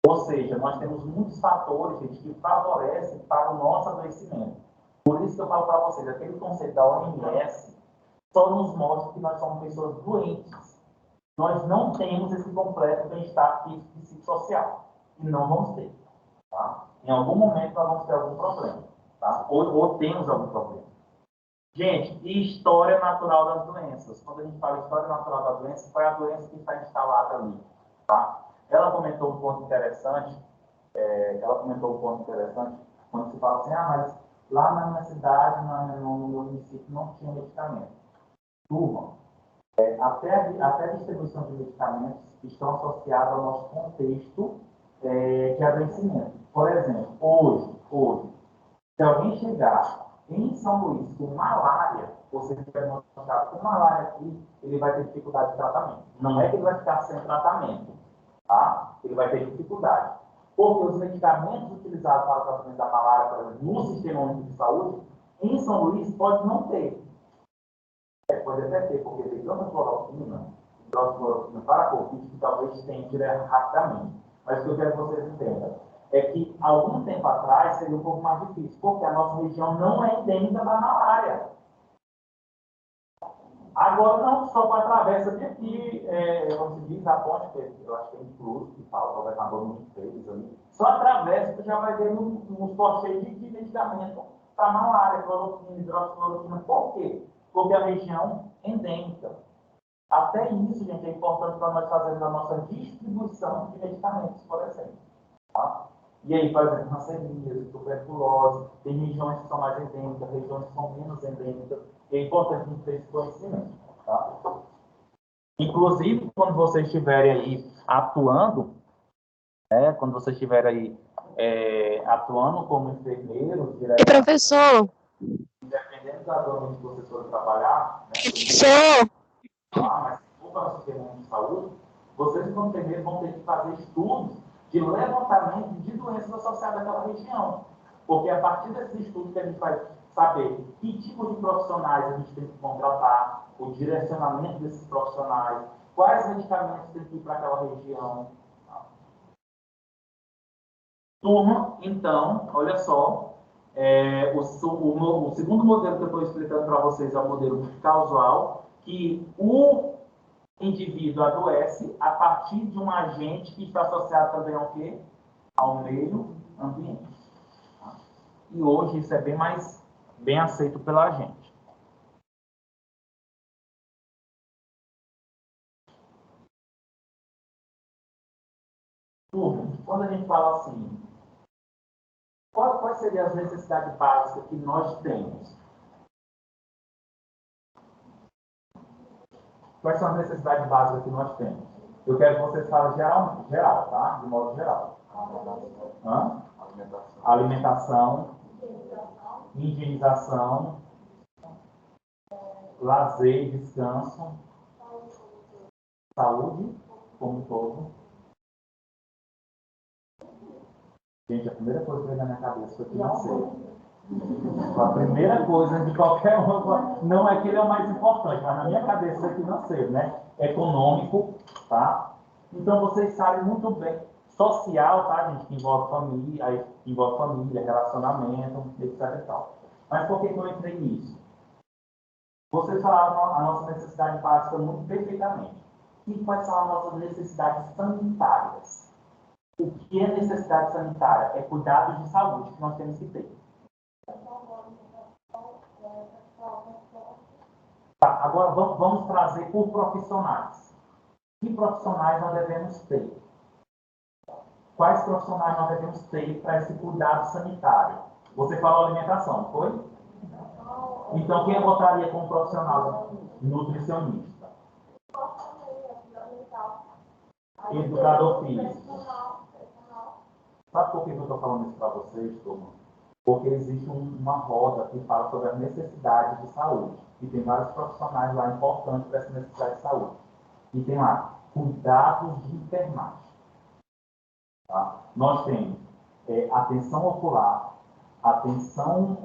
Ou seja, nós temos muitos fatores, gente, que favorecem para o nosso adoecimento. Por isso que eu falo para vocês, aquele conceito da OMS só nos mostra que nós somos pessoas doentes. Nós não temos esse completo bem-estar físico e psicossocial. E não vamos ter. Tá? Em algum momento nós vamos ter algum problema. Tá? Ou temos algum problema. Gente, e história natural das doenças? Quando a gente fala história natural da doença, qual é a doença que está instalada ali? Tá? Ela comentou um ponto interessante, quando se fala assim, mas lá na minha cidade, no meu município, não tinha medicamento. Turma, até a distribuição de medicamentos estão associados ao nosso contexto de adoecimento. Por exemplo, hoje, se alguém chegar em São Luís com malária, ou se ele tiver diagnosticado com malária aqui, ele vai ter dificuldade de tratamento. Não é que ele vai ficar sem tratamento, tá? Ele vai ter dificuldade. Porque os medicamentos utilizados para o tratamento da malária, por exemplo, no Sistema Único de Saúde, Em São Luís pode não ter. Pode até ter, porque tem tanta cloroquina, hidroxicloroquina para a Covid, que talvez tenha rapidamente. Mas o que eu quero que vocês entendam é que, algum tempo atrás, seria um pouco mais difícil, porque a nossa região não é endêmica da malária. Agora, não só para a travessa de aqui, como se diz, a ponte, eu acho que é incluso, que fala, o governador não fez ali. Só atravessa, você já vai ver uns postos de medicamento para malária, cloroquina, hidroxicloroquina. Por quê? Porque a região é endêmica. Até isso, gente, é importante para nós fazermos a nossa distribuição de medicamentos, por exemplo. Tá? E aí, por exemplo, hanseníase, tuberculose, tem regiões que são mais endêmicas, regiões que são menos endêmicas. E é importante a gente ter esse conhecimento. Tá? Inclusive, quando vocês estiverem aí atuando, quando vocês estiverem aí atuando como enfermeiros, professor, independente da zona que vocês forem trabalhar, professor, mas se for para o sistema de saúde, vocês, como enfermeiros, vão ter que fazer estudos de levantamento de doenças associadas àquela região. Porque é a partir desses estudos que a gente vai saber que tipo de profissionais a gente tem que contratar, o direcionamento desses profissionais, quais medicamentos tem que ir para aquela região. Turma, então, olha só, o segundo modelo que eu estou explicando para vocês é o modelo causal, que o indivíduo adoece a partir de um agente que está associado também ao quê? Ao meio ambiente. E hoje isso é bem aceito pela gente. Turma, quando a gente fala assim, quais seriam as necessidades básicas que nós temos? Quais são as necessidades básicas que nós temos? Eu quero que vocês falem geral, tá? De modo geral. Alimentação, higienização, lazer e descanso, saúde, como um todo. Gente, a primeira coisa que veio na minha cabeça foi financeiro. A primeira coisa de qualquer uma, não é que ele é o mais importante, mas na minha cabeça é financeiro, né? Econômico, tá? Então vocês sabem muito bem. Social, tá, gente? Que envolve família, relacionamento, etc e tal. Mas por que eu entrei nisso? Vocês falaram a nossa necessidade básica muito perfeitamente. E quais são as nossas necessidades sanitárias? O que é necessidade sanitária? É cuidados de saúde que nós temos que ter. Tá, agora vamos trazer por profissionais. Que profissionais nós devemos ter? Quais profissionais nós devemos ter para esse cuidado sanitário? Você falou alimentação, foi? Então, quem eu botaria como profissional? Nutricionista. Educador físico. Sabe por que eu estou falando isso para vocês, turma? Porque existe uma roda que fala sobre a necessidade de saúde. E tem vários profissionais lá importantes para essa necessidade de saúde. E tem lá, cuidados de enfermagem. Tá? Nós temos atenção ocular, atenção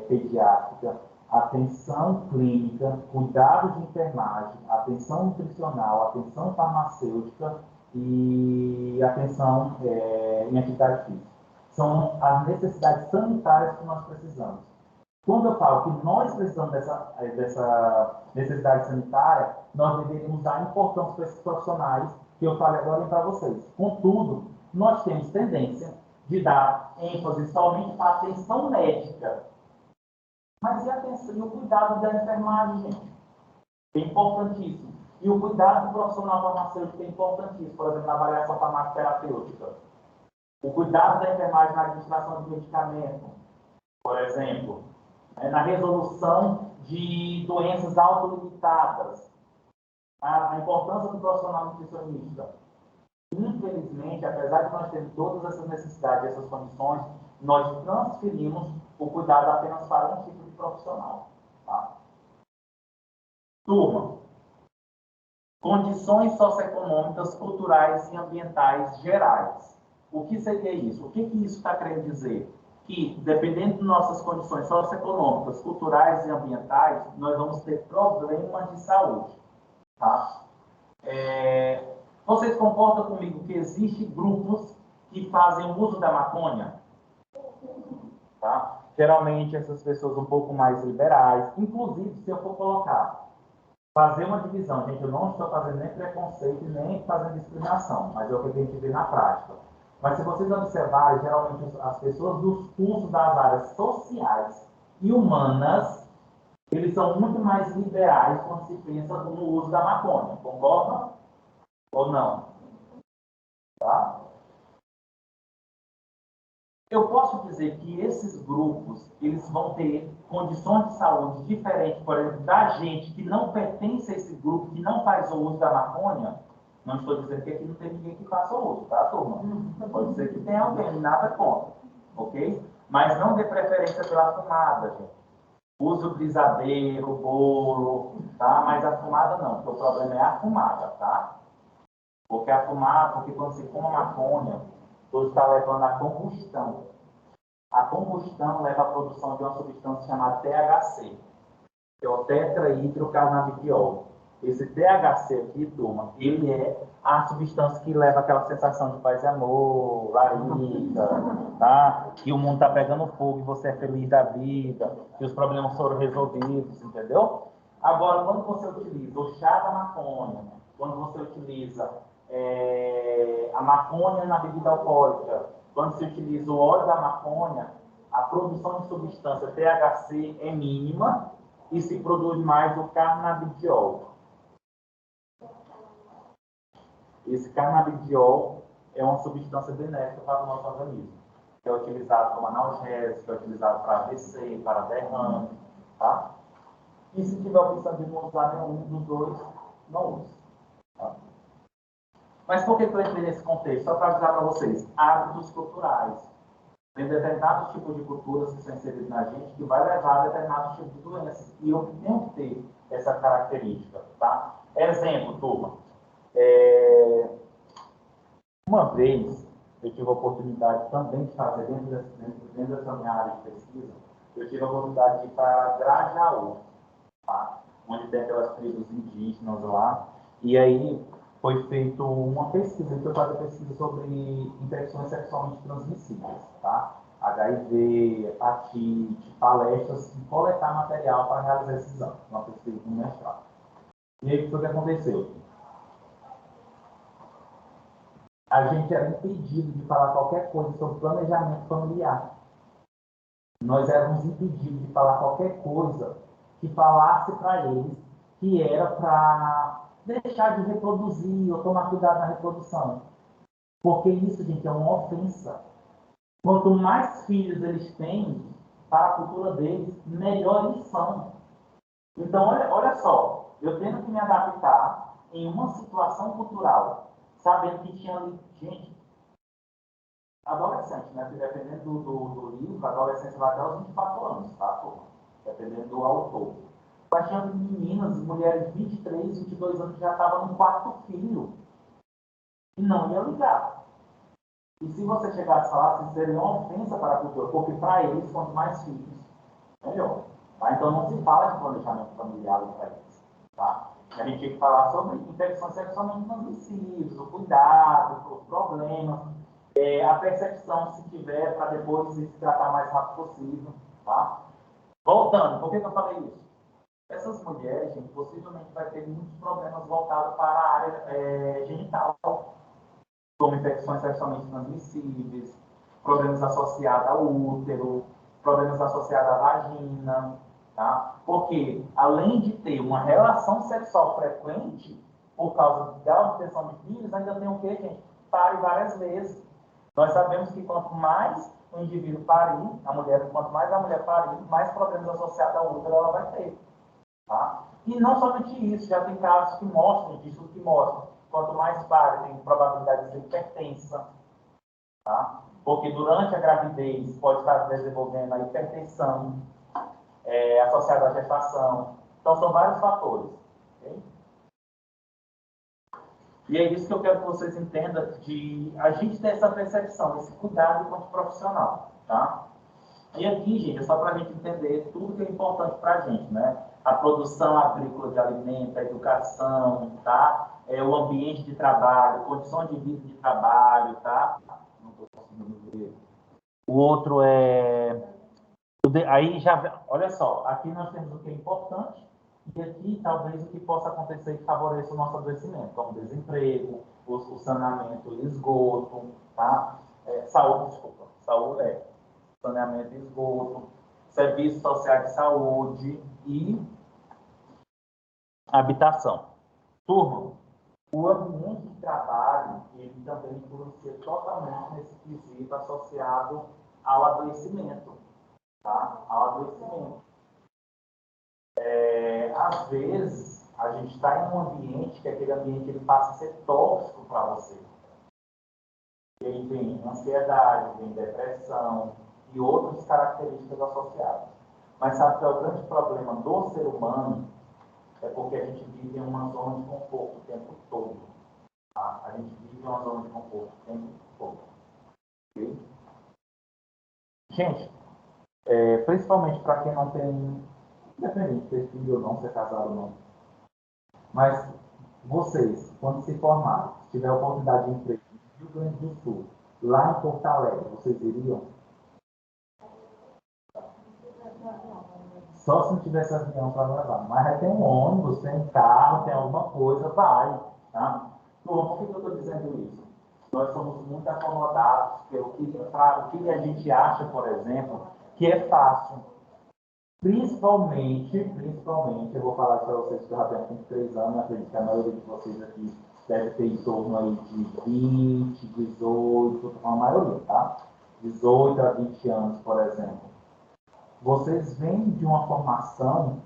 pediátrica, atenção clínica, cuidado de enfermagem, atenção nutricional, atenção farmacêutica e atenção em atividade física. São as necessidades sanitárias que nós precisamos. Quando eu falo que nós precisamos dessa necessidade sanitária, nós deveríamos dar importância para esses profissionais que eu falei agora para vocês. Contudo, nós temos tendência de dar ênfase somente para a atenção médica. Mas e a atenção e o cuidado da enfermagem, gente? É importantíssimo. E o cuidado do profissional farmacêutico é importantíssimo. Por exemplo, na avaliação farmacoterapêutica. O cuidado da enfermagem na administração de medicamento, por exemplo, na resolução de doenças autolimitadas, a importância do profissional nutricionista. Infelizmente, apesar de nós termos todas essas necessidades, essas condições, nós transferimos o cuidado apenas para um tipo de profissional. Tá? Turma, condições socioeconômicas, culturais e ambientais gerais. O que seria isso? O que isso está querendo dizer? que, dependendo de nossas condições socioeconômicas, culturais e ambientais, nós vamos ter problemas de saúde. Tá? Vocês concordam comigo que existem grupos que fazem uso da maconha? Tá? Geralmente, essas pessoas um pouco mais liberais, inclusive, se eu for colocar, fazer uma divisão, gente, eu não estou fazendo nem preconceito, nem fazendo discriminação, mas é o que a gente vê na prática. Mas se vocês observarem, geralmente as pessoas dos cursos das áreas sociais e humanas, eles são muito mais liberais quando se pensa no uso da maconha. Concordam? Ou não? Tá? Eu posso dizer que esses grupos, eles vão ter condições de saúde diferentes, por exemplo, da gente que não pertence a esse grupo, que não faz o uso da maconha. Não estou dizendo que aqui não tem ninguém que faça o uso, tá, turma? Pode ser que tenha alguém, nada contra, ok? Mas não dê preferência pela fumada, gente. Use o brisadeiro, o bolo, tá? Mas a fumada não, porque o problema é a fumada, tá? Porque a fumada, porque quando você fuma maconha, você está levando a combustão. A combustão leva à produção de uma substância chamada THC, que é o tetrahidrocannabidiol. Esse THC aqui, turma, ele é a substância que leva aquela sensação de paz e amor, larica, tá? Que o mundo está pegando fogo e você é feliz da vida, que os problemas foram resolvidos, entendeu? Agora, quando você utiliza o chá da maconha, quando você utiliza a maconha na bebida alcoólica, quando se utiliza o óleo da maconha, a produção de substância THC é mínima e se produz mais o cannabidiol. Esse cannabidiol é uma substância benéfica para o nosso organismo, que é utilizado como analgésico, que é utilizado para AVC, para derrame, tá? E se tiver a opção de não usar nenhum dos dois, não use. Tá? Mas por que eu entrei nesse contexto? Só para avisar para vocês, hábitos culturais. Tem determinados tipos de culturas que são inseridos na gente que vai levar a determinados tipos de doenças. E eu tenho que ter essa característica, tá? Exemplo, turma. Uma vez, eu tive a oportunidade também de fazer, dentro dessa minha área de pesquisa, eu tive a oportunidade de ir para Grajaú, tá? Onde tem aquelas tribos indígenas lá. E aí foi feita uma pesquisa, eu fui fazer pesquisa sobre infecções sexualmente transmissíveis, tá? HIV, hepatite, palestras e coletar material para realizar esse exame, uma pesquisa no mestrado. E aí, o que aconteceu? A gente era impedido de falar qualquer coisa sobre planejamento familiar. Nós éramos impedidos de falar qualquer coisa que falasse para eles que era para deixar de reproduzir ou tomar cuidado na reprodução. Porque isso, gente, é uma ofensa. Quanto mais filhos eles têm para a cultura deles, melhor eles são. Então, olha só, eu tendo que me adaptar em uma situação cultural, sabendo que tinha ali, gente, adolescente, né? Dependendo do livro, adolescente vai até os 24 anos, tá, turma? Dependendo do autor. Mas tinha meninas, mulheres de 23, 22 anos que já estavam no quarto filho. E não ia ligar. E se você chegasse a falar, isso seria uma ofensa para a cultura, porque para eles, quanto mais filhos, melhor. Tá? Então não se fala de planejamento familiar para eles. Tá? A gente tem que falar sobre infecções sexualmente transmissíveis, o cuidado, os problemas, a percepção, se tiver, para depois se tratar o mais rápido possível. Tá? Voltando, por que eu falei isso? Essas mulheres, gente, possivelmente vai ter muitos problemas voltados para a área genital, como infecções sexualmente transmissíveis, problemas associados ao útero, problemas associados à vagina, tá? Porque, além de ter uma relação sexual frequente, por causa da obtenção de filhos, ainda tem o quê, gente? Pare várias vezes. Nós sabemos que quanto mais o indivíduo parir, quanto mais a mulher parir, mais problemas associados ao útero ela vai ter. Tá? E não somente isso, já tem casos que mostram, disso que mostram, quanto mais pare, tem probabilidade de ser hipertensa, tá? Porque durante a gravidez pode estar desenvolvendo a hipertensão associada à gestação. Então, são vários fatores. Okay? E é isso que eu quero que vocês entendam, de a gente ter essa percepção, esse cuidado enquanto profissional. Tá? E aqui, gente, é só para a gente entender tudo que é importante para a gente, né? A produção agrícola de alimentos, a educação, tá? O ambiente de trabalho, condições de vida de trabalho, tá? Não estou conseguindo ver. O outro é... Aí já, olha só, aqui nós temos o que é importante e aqui talvez o que possa acontecer que favoreça o nosso adoecimento, como desemprego, o saneamento e esgoto, tá? Saúde, desculpa, saúde, saneamento e esgoto, serviços sociais de saúde e habitação. Turma, o ambiente de trabalho, ele também influencia totalmente nesse quesito associado ao adoecimento, tá? Ao adoecimento. Às vezes, a gente está em um ambiente que aquele ambiente ele passa a ser tóxico para você. E aí vem ansiedade, vem depressão e outras características associadas. Mas sabe que é o grande problema do ser humano? É porque a gente vive em uma zona de conforto o tempo todo. Tá? A gente vive em uma zona de conforto o tempo todo. Okay? Gente, principalmente para quem não tem, independente de ter filho ou não, ser casado ou não, mas vocês, quando se formarem, se tiver a oportunidade de emprego no Rio Grande do Sul, lá em Porto Alegre, vocês iriam? Só se não tivesse avião para levar. Mas aí tem um ônibus, tem um carro, tem alguma coisa, vai. Tá? Bom, por que eu estou dizendo isso? Nós somos muito acomodados pelo que a gente acha, por exemplo, que é fácil. Principalmente, eu vou falar para vocês que eu já tenho 23 anos, acredito que a maioria de vocês aqui deve ter em torno aí de 20, 18, a maioria, tá? 18 a 20 anos, por exemplo. Vocês vêm de uma formação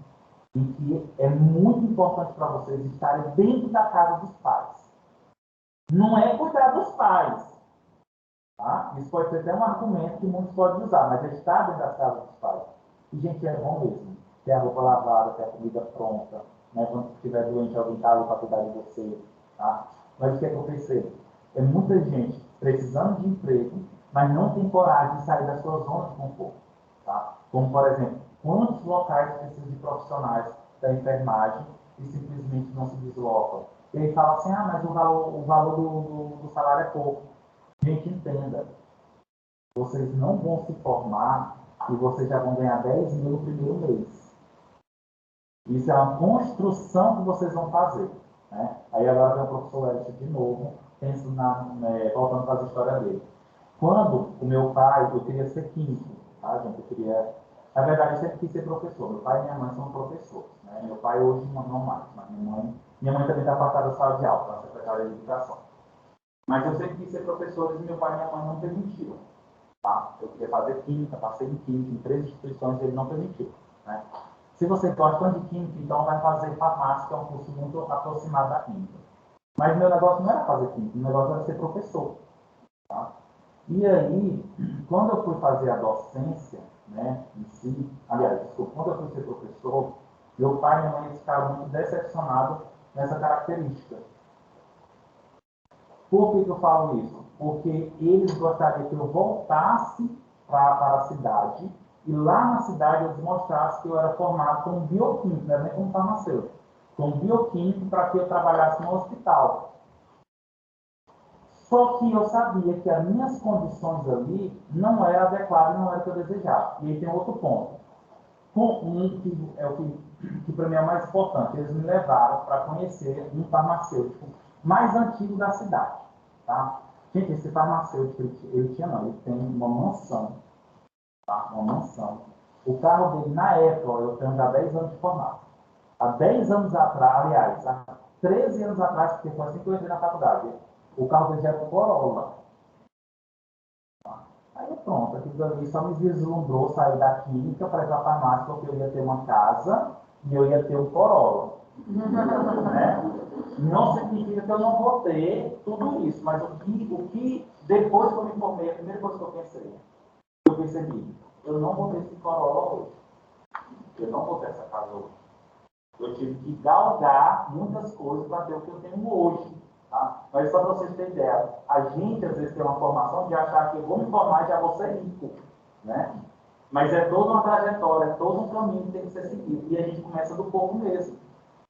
em que é muito importante para vocês estarem dentro da casa dos pais. Não é cuidar dos pais. Tá? Isso pode ser até um argumento que muitos podem usar, mas é estar dentro da casa dos pais. E, gente, é bom mesmo. Ter a roupa lavada, ter a comida pronta. Né? Quando estiver doente, alguém está ali para cuidar de você. Tá? Mas o que é que eu percebo? É muita gente precisando de emprego, mas não tem coragem de sair da sua zona de conforto. Tá? Como, por exemplo, quantos locais precisam de profissionais da enfermagem e simplesmente não se deslocam? E aí fala assim, mas o valor do salário é pouco. Gente, entenda. Vocês não vão se formar e vocês já vão ganhar 10 mil no primeiro mês. Isso é uma construção que vocês vão fazer. Né? Aí agora vem o professor Elcio de novo, voltando para a história dele. Quando o meu pai, eu queria ser químico, tá, gente? Na verdade, eu sempre quis ser professor. Meu pai e minha mãe são professores. Né? Meu pai hoje não mais, mas minha mãe também está apartada da sala de aula, na secretaria de educação. Mas eu sempre quis ser professor e meu pai e minha mãe não permitiram. Tá? Eu queria fazer química, passei em química em 3 instituições e ele não permitiu. Né? Se você gosta de química, então vai fazer farmácia, que é um curso muito aproximado da química. Mas meu negócio não era fazer química, meu negócio era ser professor. Tá? E aí, quando eu fui fazer a docência, né, em si, aliás, desculpa, quando eu fui ser professor, meu pai e minha mãe ficaram muito decepcionados nessa característica. Por que eu falo isso? Porque eles gostariam que eu voltasse para a cidade e lá na cidade eu mostrasse que eu era formado como bioquímico, não era nem como farmacêutico, como bioquímico para que eu trabalhasse no hospital. Só que eu sabia que as minhas condições ali não eram adequadas, não era o que eu desejava. E aí tem outro ponto. Que é o que para mim é o mais importante. Eles me levaram para conhecer um farmacêutico mais antigo da cidade. Tá? Gente, esse farmacêutico, ele tem uma mansão. Tá? Uma mansão. O carro dele, na época, eu tenho já 10 anos de formado. Há 10 anos atrás, aliás, há 13 anos atrás, porque foi assim que eu entrei na faculdade, o carro dele já era um Corolla. Tá? Aí pronto, aquilo ali só me vislumbrou sair da química para ir para a farmácia, porque eu ia ter uma casa e eu ia ter um Corolla. Né? Não significa que eu não vou ter tudo isso, mas o que depois que eu me formei, a primeira coisa que eu percebi, eu não vou ter esse Corolla hoje. Eu não vou ter essa casa hoje. Eu tive que galgar muitas coisas para ter o que eu tenho hoje. Tá? Mas só para vocês terem ideia, a gente às vezes tem uma formação de achar que eu vou me formar e já vou ser rico. Né? Mas é toda uma trajetória, é todo um caminho que tem que ser seguido. E a gente começa do corpo mesmo.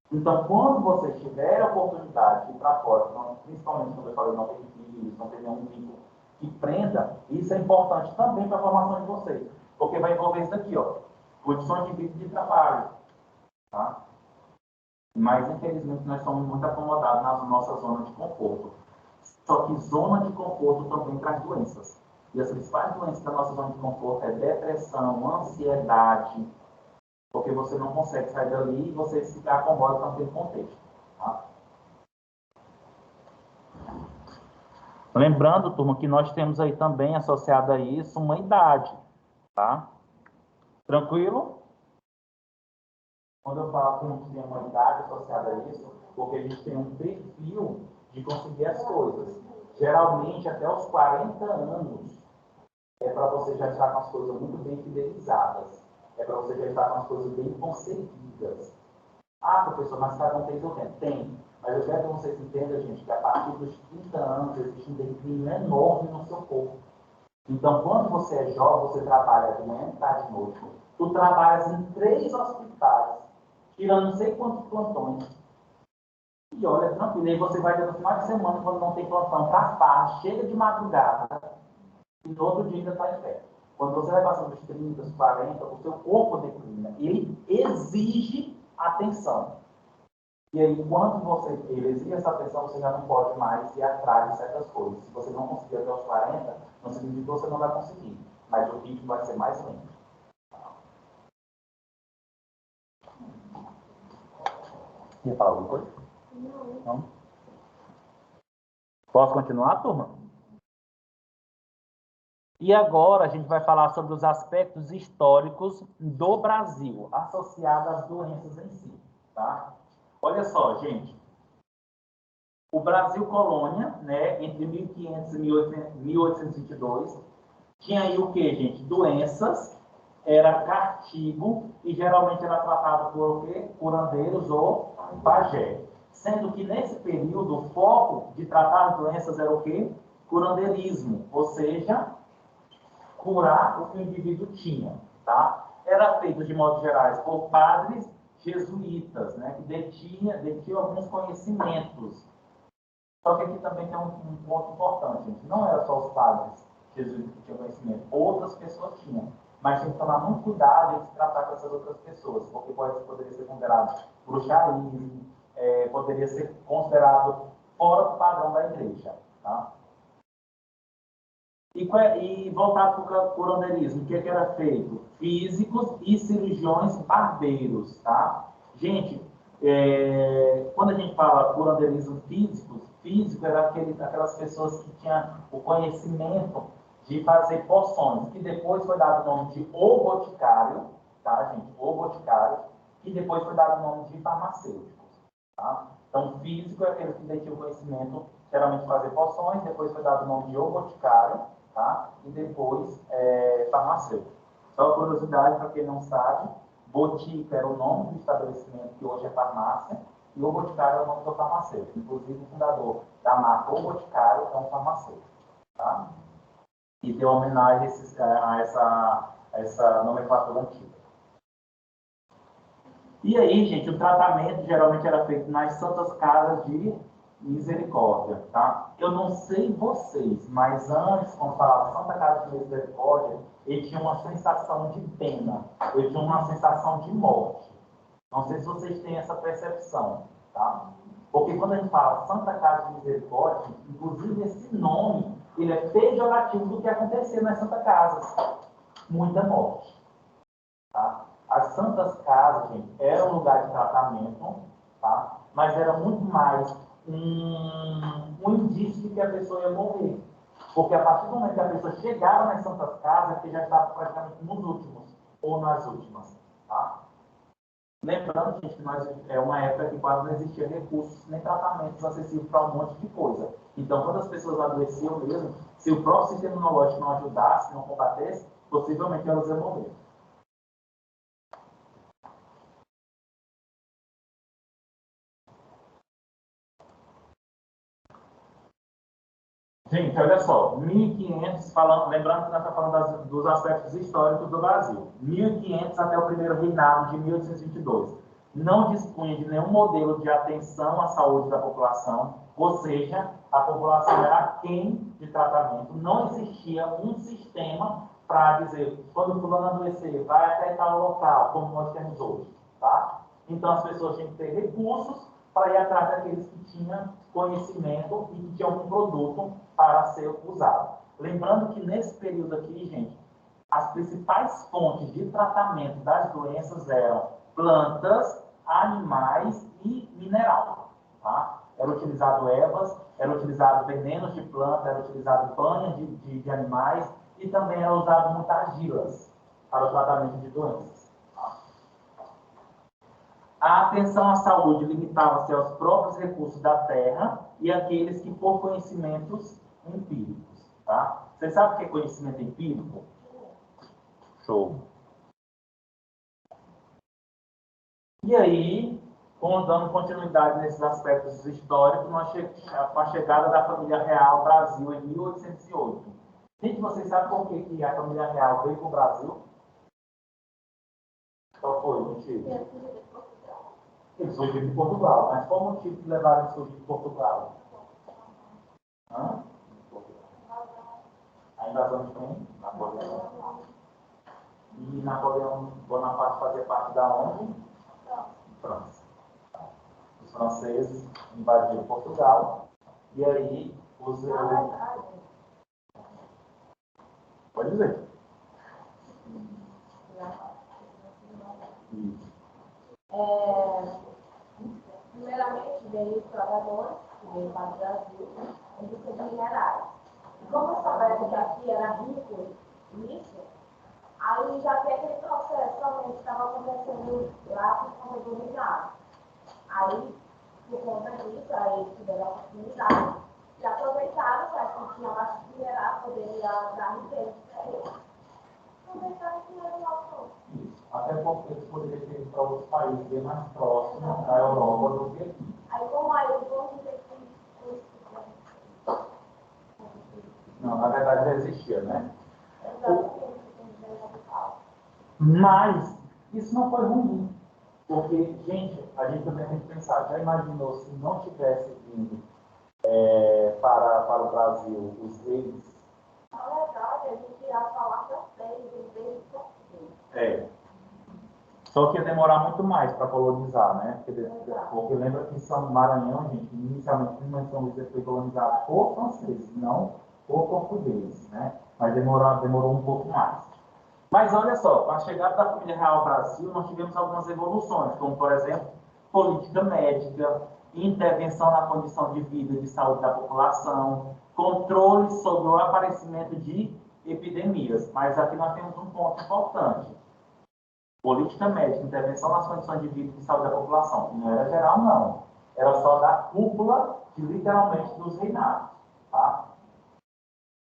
Então, quando você tiver a oportunidade de ir para fora, principalmente quando eu falei não tem filhos, não tem nenhum vínculo que prenda, isso é importante também para a formação de vocês. Porque vai envolver isso daqui, ó, condições de vida e de trabalho. Tá? Mas, infelizmente, nós somos muito acomodados na nossa zona de conforto. Só que zona de conforto também traz doenças. E as principais doenças da nossa zona de conforto é depressão, ansiedade, porque você não consegue sair dali e você se acomoda naquele contexto. Tá? Lembrando, turma, que nós temos aí também associado a isso uma idade. Tá? Tranquilo? Quando eu falo que a gente tem uma idade associada a isso, porque a gente tem um perfil de conseguir as coisas. Geralmente, até os 40 anos, é para você já estar com as coisas muito bem fidelizadas. É para você já estar com as coisas bem conseguidas. Ah, professor, mas cada um tem seu tempo. Tem. Mas eu quero que vocês entendam, gente, que a partir dos 30 anos existe um declínio enorme no seu corpo. Então, quando você é jovem, você trabalha de manhã, tarde e noite. Tu trabalhas em 3 hospitais, tirando não sei quantos plantões. E olha, tranquilo. Aí você vai ter no final de semana, quando não tem plantão, para farra, chega de madrugada, e no outro dia ainda está em pé. Quando você vai passando dos 30, dos 40, o seu corpo declina. Ele exige atenção. E aí, quando ele exige essa atenção, você já não pode mais ir atrás de certas coisas. Se você não conseguir até os 40, não significa que você não vai conseguir. Mas o ritmo vai ser mais lento. Quer falar alguma coisa? Não. Posso continuar, turma? E agora a gente vai falar sobre os aspectos históricos do Brasil, associados às doenças em si. Tá? Olha só, gente. O Brasil colônia, né, entre 1500 e 1822, tinha aí o que, gente? Doenças, era castigo e geralmente era tratado por o quê? Curandeiros ou pajé. Sendo que nesse período o foco de tratar as doenças era o quê? Curandeirismo, ou seja, curar o que o indivíduo tinha. Tá? Era feito, de modo geral, por padres jesuítas, né, que detinham alguns conhecimentos. Só que aqui também tem um ponto importante, gente. Não era só os padres jesuítas que tinham conhecimento, outras pessoas tinham. Mas tem que tomar muito cuidado em se tratar com essas outras pessoas, porque poderia ser considerado bruxarismo, poderia ser considerado fora do padrão da igreja. Tá? E voltado para o curandeirismo, o que era feito? Físicos e cirurgiões barbeiros. Tá? Gente, quando a gente fala curandeirismo físico era aquelas pessoas que tinham o conhecimento de fazer poções, que depois foi dado o nome de o boticário, tá, gente? O boticário, e depois foi dado o nome de farmacêuticos. Tá? Então, físico é aquele que detinha o conhecimento, geralmente de fazer poções, depois foi dado o nome de o boticário, tá? E depois farmacêutico. Só curiosidade, para quem não sabe, Botica era o nome do estabelecimento que hoje é farmácia, e o Boticário é o nome do farmacêutico. Inclusive, o fundador da marca O Boticário é um farmacêutico. Tá? E deu homenagem a essa nomenclatura antiga. E aí, gente, o tratamento geralmente era feito nas santas casas de misericórdia. Tá? Eu não sei vocês, mas antes, quando falava Santa Casa de Misericórdia, ele tinha uma sensação de pena, ele tinha uma sensação de morte. Não sei se vocês têm essa percepção, tá? Porque quando a gente fala Santa Casa de Misericórdia, inclusive esse nome, ele é pejorativo do que acontecia nas Santas Casas. Muita morte. Tá? As Santas Casas, gente, era um lugar de tratamento, tá? Mas era muito mais um indício de que a pessoa ia morrer. Porque a partir do momento que a pessoa chegava nas Santas Casas, que já estava praticamente nos últimos, ou nas últimas. Tá? Lembrando, gente, que é uma época que quase não existia recursos nem tratamentos acessíveis para um monte de coisa. Então, quando as pessoas adoeciam mesmo, se o próprio sistema imunológico não ajudasse, não combatesse, possivelmente elas iam morrer. Gente, olha só, 1500, lembrando que nós estamos falando dos aspectos históricos do Brasil. 1500 até o primeiro reinado de 1822. Não dispunha de nenhum modelo de atenção à saúde da população, ou seja, a população era aquém de tratamento, não existia um sistema para dizer, quando fulano adoecer, vai até tal local, como nós temos hoje, tá? Então as pessoas tinham que ter recursos para ir atrás daqueles que tinham conhecimento e que tinham um produto para ser usado. Lembrando que nesse período aqui, gente, as principais fontes de tratamento das doenças eram plantas, animais e mineral. Tá? Era utilizado ervas, era utilizado venenos de planta, era utilizado banha de animais e também era usado muitas argilas para o tratamento de doenças. A atenção à saúde limitava-se aos próprios recursos da terra e aqueles que por conhecimentos empíricos. Tá? Vocês sabem o que é conhecimento empírico? Show. E aí, dando continuidade nesses aspectos históricos, com a chegada da família real ao Brasil em 1808. Gente, vocês sabem por que a família real veio para o Brasil? Qual foi o motivo? Eles surgiram de Portugal, mas qual o motivo que levaram a surgir de Portugal? Hã? A invasão de quem? Napoleão. E Napoleão Bonaparte fazia parte da onde? França. Os franceses invadiram Portugal e aí os... Pode dizer. Isso. Primeiramente, veio exploradores, que veio para o Brasil, em busca de minerais. Como eu soubesse que aqui era rico nisso, aí já tem aquele processo também que estava acontecendo lá por conta do mineral. Aí, por conta disso, aí eles tiveram a oportunidade e aproveitaram, já que tinha bastante mineral, poderia dar riqueza para eles. Aproveitaram que era uma opção. Até porque eles poderiam ter ido para outros países bem mais próximos da Europa do que aqui. Aí, como aí, vamos dizer que... Não, na verdade já existia, né? Exatamente. Mas isso não foi ruim. Porque, gente, a gente também tem que pensar, já imaginou se não tivesse vindo para o Brasil os reis? Na verdade, a gente ia falar francês, inglês e português. Só que ia demorar muito mais para colonizar, né? Porque lembra que São Maranhão, gente, inicialmente São Luís foi colonizado por franceses, não por portugueses, né? Mas demorou um pouco mais. Mas olha só, com a chegada da família real ao Brasil, nós tivemos algumas evoluções, como, por exemplo, política médica, intervenção na condição de vida e de saúde da população, controle sobre o aparecimento de epidemias. Mas aqui nós temos um ponto importante. Política médica, intervenção nas condições de vida e de saúde da população, que não era geral, não. Era só da cúpula, literalmente, dos reinados. Tá?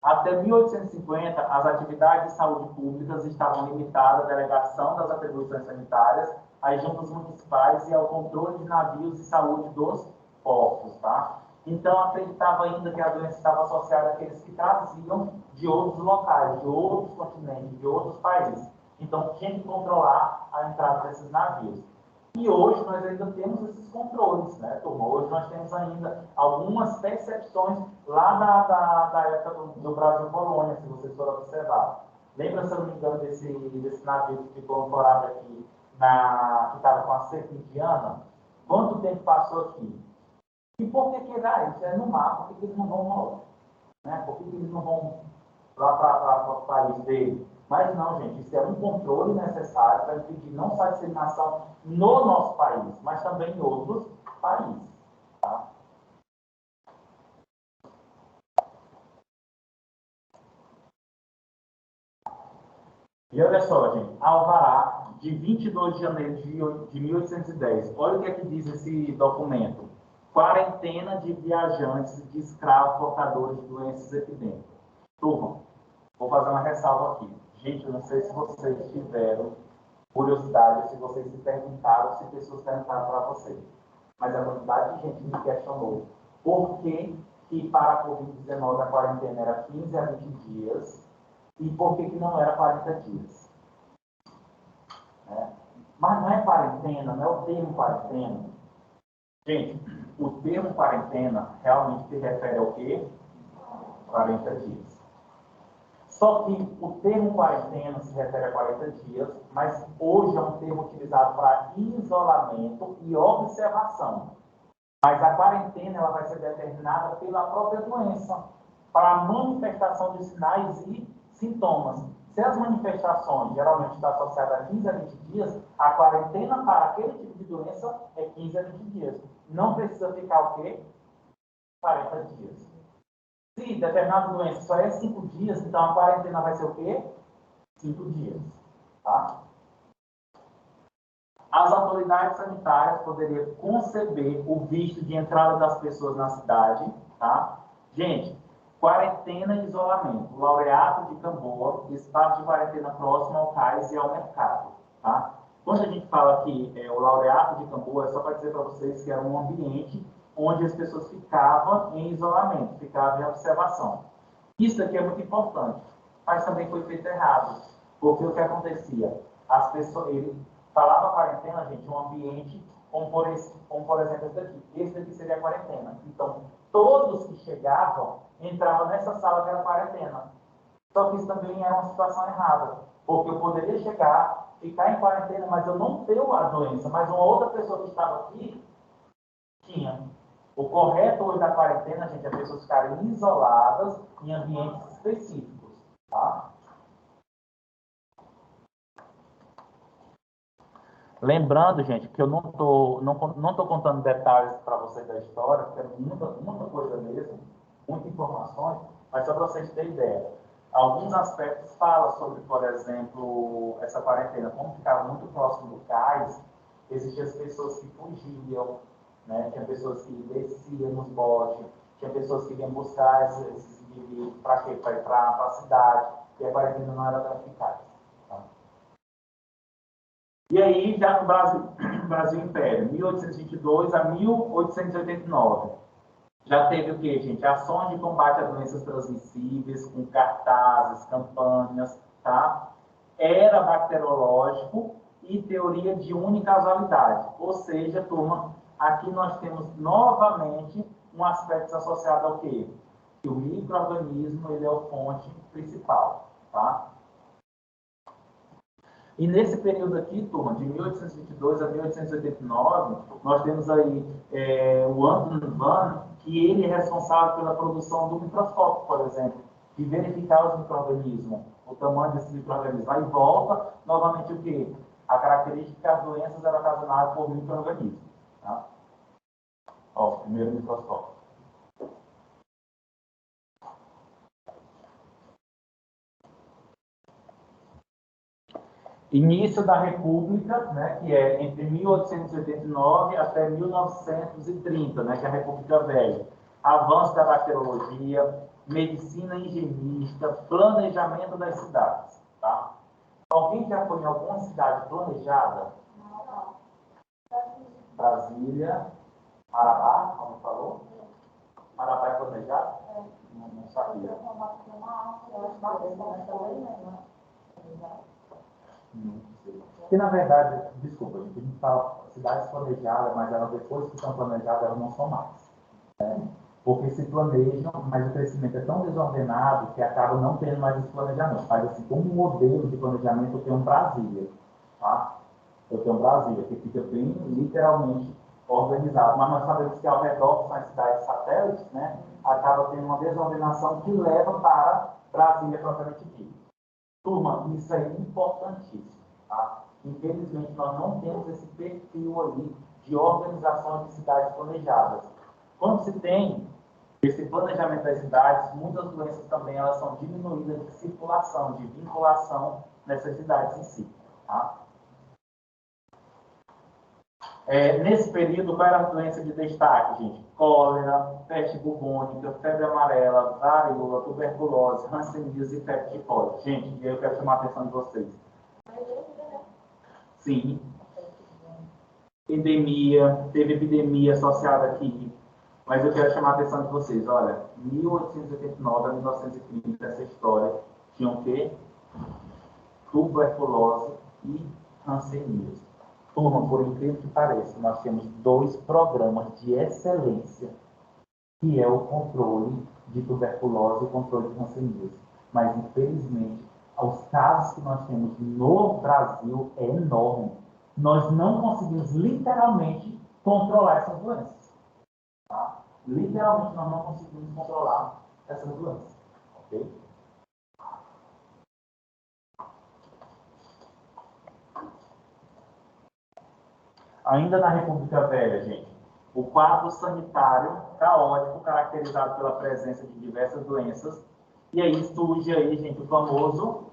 Até 1850, as atividades de saúde públicas estavam limitadas à delegação das atribuições sanitárias, às juntas municipais e ao controle de navios de saúde dos portos. Tá? Então, acreditava ainda que a doença estava associada àqueles que traziam de outros locais, de outros continentes, de outros países. Então, tinha que controlar a entrada desses navios. E hoje nós ainda temos esses controles, né, turma? Hoje nós temos ainda algumas percepções lá da época do Brasil Colônia, se vocês forem observar. Lembra, se eu não me engano, desse navio que ficou ancorado aqui, que estava com a cerca indiana? Quanto tempo passou aqui? E por que era isso? É no mar, por que eles não vão logo? Né? Por que eles não vão lá para o país dele? Mas não, gente, isso é um controle necessário para impedir não só a disseminação no nosso país, mas também em outros países. Tá? E olha só, gente, Alvará, de 22 de janeiro de 1810. Olha o que é que diz esse documento. Quarentena de viajantes de escravos portadores de doenças epidêmicas. Turma, vou fazer uma ressalva aqui. Gente, eu não sei se vocês tiveram curiosidade, se vocês se perguntaram, se pessoas perguntaram para vocês. Mas a quantidade de gente me questionou por que que para a Covid-19 a quarentena era 15 a 20 dias e por que não era 40 dias. Mas não é quarentena, não é o termo quarentena. Gente, o termo quarentena realmente se refere ao quê? 40 dias. Só que o termo quarentena se refere a 40 dias, mas hoje é um termo utilizado para isolamento e observação. Mas a quarentena ela vai ser determinada pela própria doença, para a manifestação de sinais e sintomas. Se as manifestações geralmente estão associadas a 15 a 20 dias, a quarentena para aquele tipo de doença é 15 a 20 dias. Não precisa ficar o quê? 40 dias. Se determinada doença só é 5 dias, então a quarentena vai ser o quê? 5 dias. Tá? As autoridades sanitárias poderiam conceber o visto de entrada das pessoas na cidade. Tá? Gente, quarentena e isolamento. Laureato de Camboa, espaço de quarentena próximo ao cais e ao mercado. Tá? Quando a gente fala que o Laureato de Camboa, é só para dizer para vocês que era um ambiente onde as pessoas ficavam em isolamento, ficavam em observação. Isso aqui é muito importante, mas também foi feito errado, porque o que acontecia? As pessoas, ele falava quarentena, gente, um ambiente como por exemplo esse daqui. Esse daqui seria a quarentena. Então, todos que chegavam entravam nessa sala que era quarentena. Só que isso também era uma situação errada, porque eu poderia chegar, ficar em quarentena, mas eu não tenho a doença, mas uma outra pessoa que estava aqui tinha. O correto hoje da quarentena, gente, é as pessoas ficarem isoladas em ambientes específicos, tá? Lembrando, gente, que eu não tô contando detalhes para vocês da história, porque é muita coisa mesmo, muitas informações, mas só para vocês terem ideia. Alguns aspectos falam sobre, por exemplo, essa quarentena, como ficava muito próximo do cais, existiam as pessoas que fugiam, né? Tinha pessoas que desciam nos botes, tinha pessoas que vinham buscar esses indivíduos para quê? Para ir para a cidade, e a quarentena não era tão eficaz. Tá? E aí, já no Brasil Império, 1822 a 1889, já teve o quê, gente? Ações de combate a doenças transmissíveis, com cartazes, campanhas, tá? Era bacteriológico e teoria de unicausalidade. Ou seja, turma, aqui nós temos novamente um aspecto associado ao quê? Que o micro-organismo ele é a fonte principal, tá? E nesse período aqui, turma, de 1822 a 1889, nós temos aí o Anton Van, que ele é responsável pela produção do microscópio, por exemplo, de verificar os micro-organismos, o tamanho desses micro-organismos. Aí volta novamente o quê? A característica que as doenças eram ocasionadas por micro-organismos. Tá? Ó, o primeiro microscópio. Início da República, né, que é entre 1889 até 1930, né, que é a República Velha. Avanço da bacteriologia, medicina higienista, planejamento das cidades. Tá? Alguém já foi em alguma cidade planejada? Não. Brasília, Marabá, como falou? Marabá é planejado? Não sabia. Que na verdade, desculpa, a gente fala cidades planejadas, mas elas depois que estão planejadas, elas não são mais. Né? Porque se planejam, mas o crescimento é tão desordenado que acaba não tendo mais esse planejamento. Mas assim, como modelo de planejamento, eu tenho um Brasília. Tá? Eu tenho um Brasília, que fica bem literalmente organizado. Mas nós sabemos que ao redor, que são as cidades satélites, né, acaba tendo uma desordenação que leva para Brasília propriamente dita. Turma, isso é importantíssimo. Tá? Infelizmente, nós não temos esse perfil ali de organização de cidades planejadas. Quando se tem esse planejamento das cidades, muitas doenças também elas são diminuídas de circulação, de vinculação nessas cidades em si. Tá? Nesse período, qual era a doença de destaque, gente? Cólera, peste bubônica, febre amarela, varíola, tuberculose, hanseníase e febre tifoide. Gente, eu quero chamar a atenção de vocês. Sim. Teve epidemia associada aqui. Mas eu quero chamar a atenção de vocês. Olha, 1889 a 1930, essa história tinha o quê? Tuberculose e hanseníase. Turma, por incrível que pareça, nós temos 2 programas de excelência, que é o controle de tuberculose e o controle de hanseníase. Mas, infelizmente, os casos que nós temos no Brasil é enorme. Nós não conseguimos, literalmente, controlar essas doenças. Tá? Literalmente, nós não conseguimos controlar essas doenças. Ok? Ainda na República Velha, gente, o quadro sanitário caótico, caracterizado pela presença de diversas doenças. E aí surge aí, gente, o famoso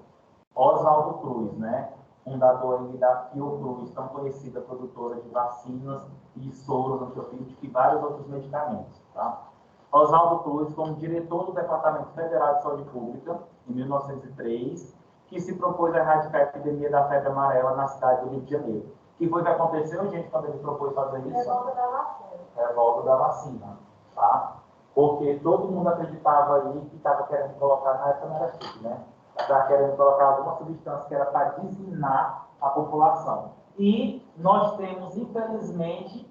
Oswaldo Cruz, né? Fundador aí da Fiocruz, tão conhecida produtora de vacinas e soros antiofídicos e vários outros medicamentos, tá? Oswaldo Cruz, como diretor do Departamento Federal de Saúde Pública, em 1903, que se propôs a erradicar a epidemia da febre amarela na cidade do Rio de Janeiro. O que foi que aconteceu, gente, quando ele propôs fazer isso? Revolta da vacina. Revolta da vacina, tá? Porque todo mundo acreditava aí que estava querendo colocar, na época não era chique, né? Estava querendo colocar alguma substância que era para dizimar a população. E nós temos, infelizmente,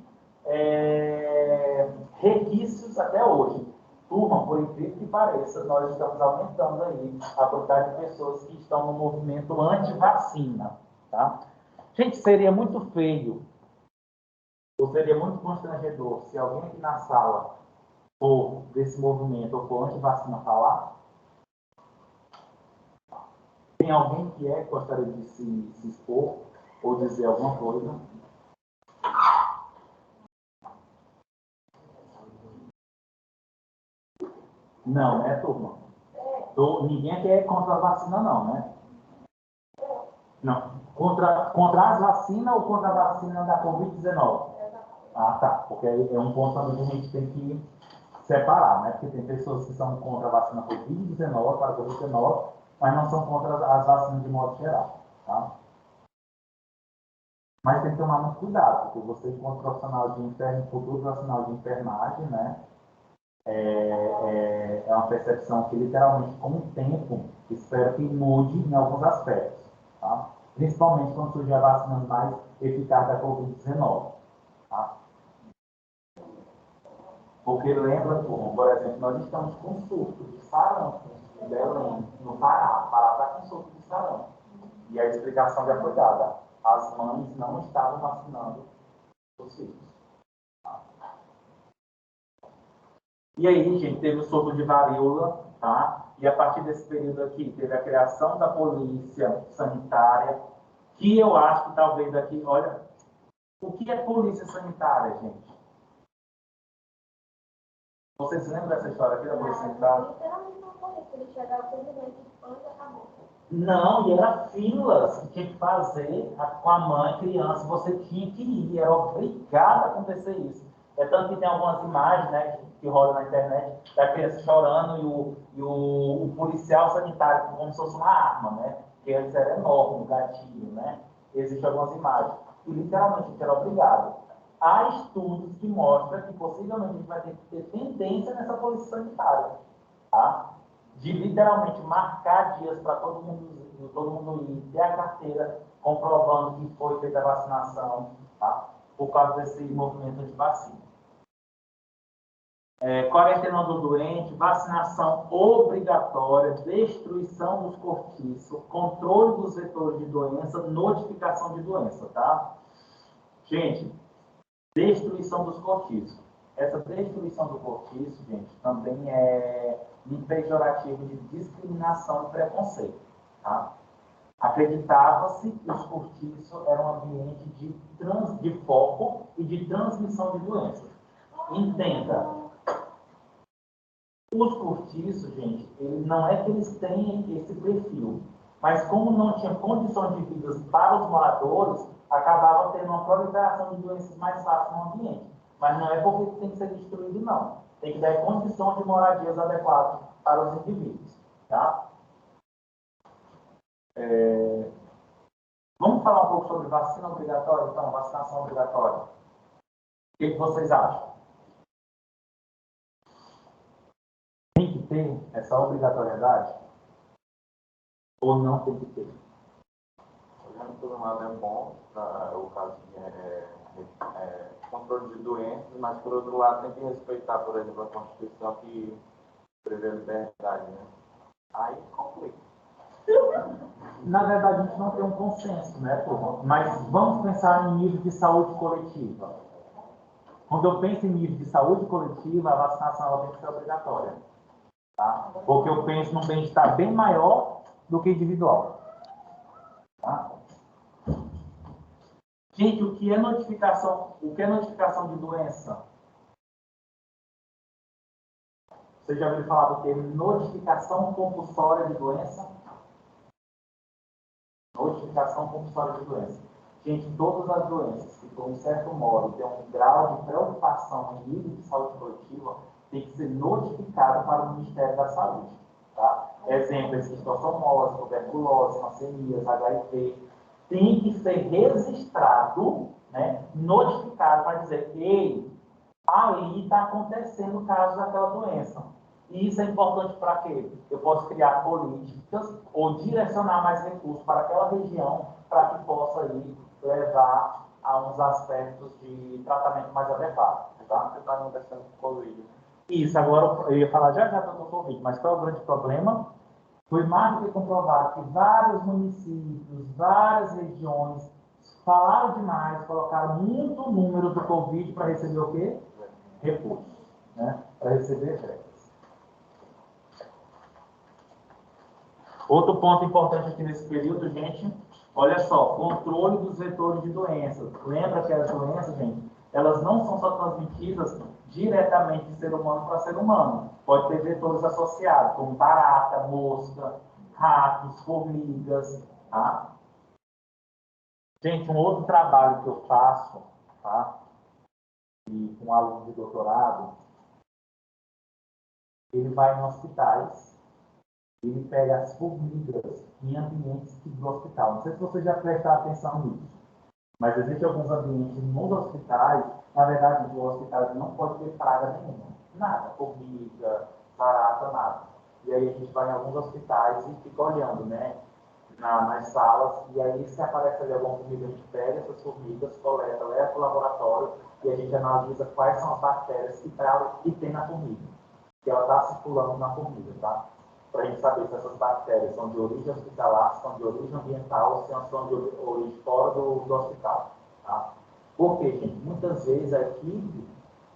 requisitos até hoje. Turma, por incrível que pareça, nós estamos aumentando aí a quantidade de pessoas que estão no movimento anti-vacina, tá? Gente, seria muito feio, ou seria muito constrangedor, se alguém aqui na sala for desse movimento ou for anti-vacina falar. Tem alguém que gostaria de se expor ou dizer alguma coisa? Não, né, turma? Ninguém aqui é contra a vacina, não, né? Não. Contra as vacinas ou contra a vacina da Covid-19? Ah, tá. Porque é um ponto também que a gente tem que separar, né? Porque tem pessoas que são contra a vacina Covid-19, para a Covid-19, mas não são contra as vacinas de modo geral, tá? Mas tem que tomar muito cuidado, porque você, enquanto profissional de enfermagem, futuro profissional de enfermagem, né? É uma percepção que, literalmente, com o tempo, espero que mude em alguns aspectos, tá? Principalmente quando surgir a vacina mais eficaz da Covid-19, tá? Porque lembra, por exemplo, nós estamos com surto de sarampo em Belém, no Pará. Pará está com surto de sarampo. E a explicação já foi dada. As mães não estavam vacinando os filhos. E aí, gente, teve o surto de varíola, tá? E a partir desse período aqui, teve a criação da polícia sanitária, que eu acho que talvez aqui, olha, o que é polícia sanitária, gente? Vocês lembram dessa história aqui da polícia sanitária? Literalmente uma polícia, ele chegava ao presidente e acabou. Não, e era filas que tinha que fazer com a mãe, criança, você tinha que ir, era obrigado a acontecer isso. É tanto que tem algumas imagens, né, que rolam na internet, da criança chorando e o policial sanitário como se fosse uma arma, né, que antes era enorme, o gatilho, né. Existem algumas imagens. E literalmente era obrigado. Há estudos que mostram que possivelmente a gente vai ter que ter tendência nessa polícia sanitária, tá? De literalmente marcar dias para todo mundo ir, ter a carteira comprovando que foi feita a vacinação, tá? Por causa desse movimento de vacina. Quarentena do doente, vacinação obrigatória, destruição dos cortiços, controle dos vetores de doença, notificação de doença, tá? Gente, destruição dos cortiços. Essa destruição do cortiço, gente, também é um pejorativo de discriminação e preconceito, tá? Acreditava-se que os cortiços eram um ambiente de foco e de transmissão de doenças. Entenda, os cortiços, gente, não é que eles têm esse perfil, mas como não tinha condições de vida para os moradores, acabava tendo uma proliferação de doenças mais fácil no ambiente. Mas não é porque tem que ser destruído, não. Tem que dar condições de moradias adequadas para os indivíduos, tá? Vamos falar um pouco sobre vacina obrigatória, então, vacinação obrigatória. O que vocês acham? Tem que ter essa obrigatoriedade? Ou não tem que ter? Olhando por um lado é bom, o caso de controle de doenças, mas por outro lado tem que respeitar, por exemplo, a Constituição que prevê a liberdade, né? Aí complica. Na verdade, a gente não tem um consenso, né, turma? Mas vamos pensar em nível de saúde coletiva. Quando eu penso em nível de saúde coletiva, a vacinação ela tem que ser obrigatória. Tá? Porque eu penso num bem-estar bem maior do que individual. Tá? Gente, o que é notificação? O que é notificação de doença? Você já ouviu falar do que? Notificação compulsória de doença? Notificação compulsória de doença. Gente, todas as doenças que, por um certo modo, têm um grau de preocupação em nível de saúde coletiva, tem que ser notificado para o Ministério da Saúde. Tá? Exemplo, esquistossomose, tuberculose, leucemias, HIV. Tem que ser registrado, né, notificado para dizer, ei, ali está acontecendo o caso daquela doença. E isso é importante para quê? Eu posso criar políticas ou direcionar mais recursos para aquela região para que possa aí levar a uns aspectos de tratamento mais adequado. Tá? Você está acontecendo com o Covid. Isso, agora eu ia falar já do Covid, mas qual é o grande problema? Foi mais do que comprovado que vários municípios, várias regiões falaram demais, colocaram muito número do Covid para receber o quê? Recursos, né? Para receber verbas. Outro ponto importante aqui nesse período, gente, olha só, controle dos vetores de doenças. Lembra que as doenças, gente, elas não são só transmitidas diretamente de ser humano para ser humano. Pode ter vetores associados, como barata, mosca, ratos, formigas, tá? Gente, um outro trabalho que eu faço, tá? E com aluno de doutorado, ele vai em hospitais, ele pega as formigas em ambientes do hospital. Não sei se vocês já prestaram atenção nisso, mas existem alguns ambientes nos hospitais, na verdade, o hospital não pode ter praga nenhuma. Nada, formiga, barata, nada. E aí a gente vai em alguns hospitais e fica olhando, né, nas salas, e aí se aparece ali alguma formiga, a gente pega essas formigas, coleta, leva para o laboratório e a gente analisa quais são as bactérias que tem na formiga, que ela está circulando na formiga, tá? Para a gente saber se essas bactérias são de origem hospitalar, são de origem ambiental, se são de origem fora do hospital. Tá? Porque, gente, muitas vezes a equipe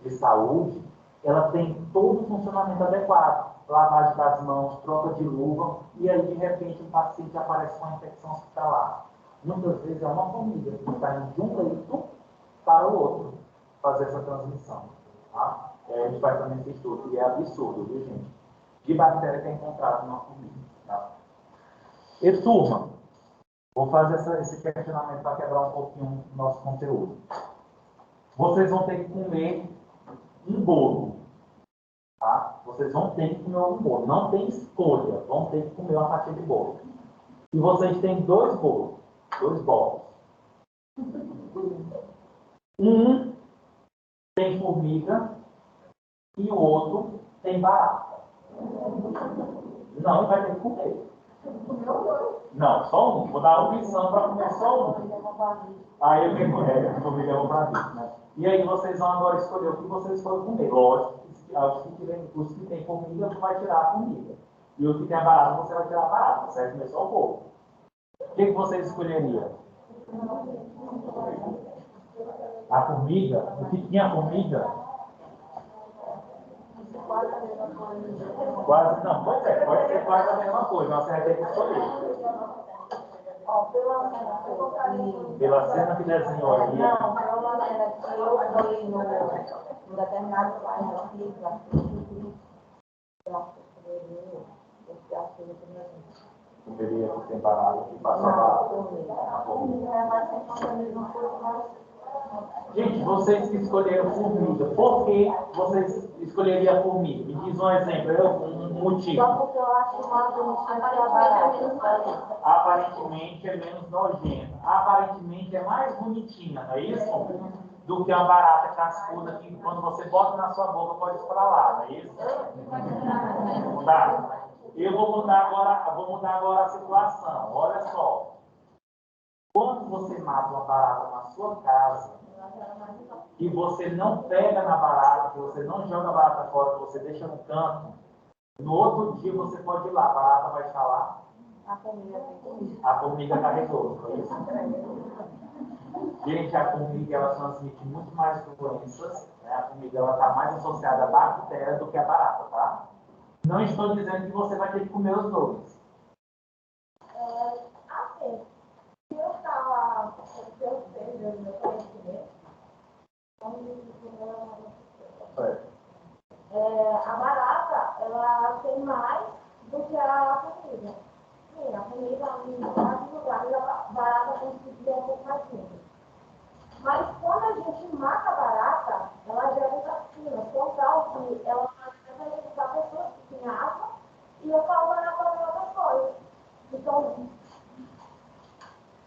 de saúde, ela tem todo o funcionamento adequado, lavagem das mãos, troca de luva, e aí, de repente, um paciente aparece com uma infecção hospitalar. Muitas vezes é uma família que está indo de um leito para o outro fazer essa transmissão. Tá? A gente faz também esse estudo, e é absurdo, viu, gente? De bactéria que é encontrada na formiga. Tá? E turma, vou fazer esse questionamento para quebrar um pouquinho o nosso conteúdo. Vocês vão ter que comer um bolo. Tá? Vocês vão ter que comer um bolo. Não tem escolha. Vão ter que comer uma fatia de bolo. E vocês têm dois bolos. Dois bolos. Um tem formiga e o outro tem barata. Não, vai ter que comer. Não, só um. Vou dar a opção para comer só um. Aí eu tenho formiga para mim, né? E aí vocês vão agora escolher o que vocês forem comer. Lógico, os que tem formiga, você vai tirar a formiga. E os que tem a barata, você vai tirar a barata. Você vai comer só o bolo. O que vocês escolheriam? A formiga? O que tinha a formiga? Quase, não, pode ser quase a mesma coisa, mas você vai ter que escolher. Pela cena que desenhou ali. Não, pela cena que eu fui num determinado bairro aqui, Comeria que tem barata e passa barata. Gente, vocês que escolheram formiga, por que vocês escolheriam a formiga? Me diz um exemplo, um motivo. Só porque eu acho mais bonitinha que a barata. Aparentemente é menos nojenta. Aparentemente é mais bonitinha, não é isso? do que uma barata cascuda que quando você bota na sua boca pode estralar, não é isso? Tá. Eu vou mudar agora a situação. Olha só. Quando você mata uma barata na sua casa, e você não pega na barata, que você não joga a barata fora, que você deixa no canto, no outro dia você pode ir lá, a barata vai estar lá. A formiga carregou, foi isso? Gente, a formiga ela transmite muito mais doenças, né? A formiga ela está mais associada a bactérias do que a barata, tá? Não estou dizendo que você vai ter que comer os dois. Assim, se eu estava, se eu sei, meu conhecimento, a barata, ela tem mais do que a formiga. Sim, a formiga, em vários lugares, a barata conseguia um pouco mais simples. Mas quando a gente mata a barata, ela gera toxina, por causa que ela vai infectar pessoas que têm asma e eu falo barata para outras coisas. Então,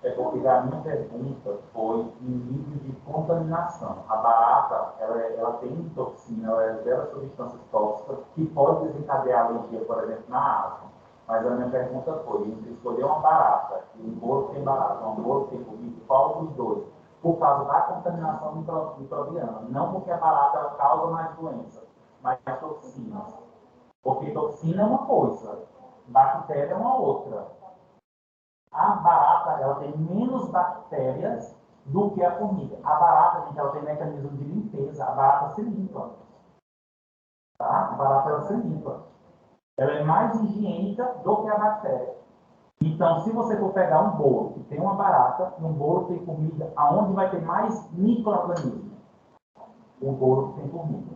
É porque a minha pergunta foi em nível de contaminação. A barata, ela tem toxina, ela gera substâncias tóxicas que podem desencadear alergia, por exemplo, na asma. Mas a minha pergunta foi, entre escolher uma barata e um bolo que tem barata, um bolo que tem formiga, qual dos dois? Por causa da contaminação microbiana. Não porque a barata ela causa mais doenças, mas toxinas. Porque toxina é uma coisa, bactéria é uma outra. A barata ela tem menos bactérias do que a formiga. A barata, gente, ela tem mecanismo de limpeza. A barata se limpa. Tá? A barata ela se limpa. Ela é mais higiênica do que a bactéria. Então, se você for pegar um bolo que tem uma barata e um bolo que tem formiga, aonde vai ter mais micro-organismos? O bolo que tem formiga.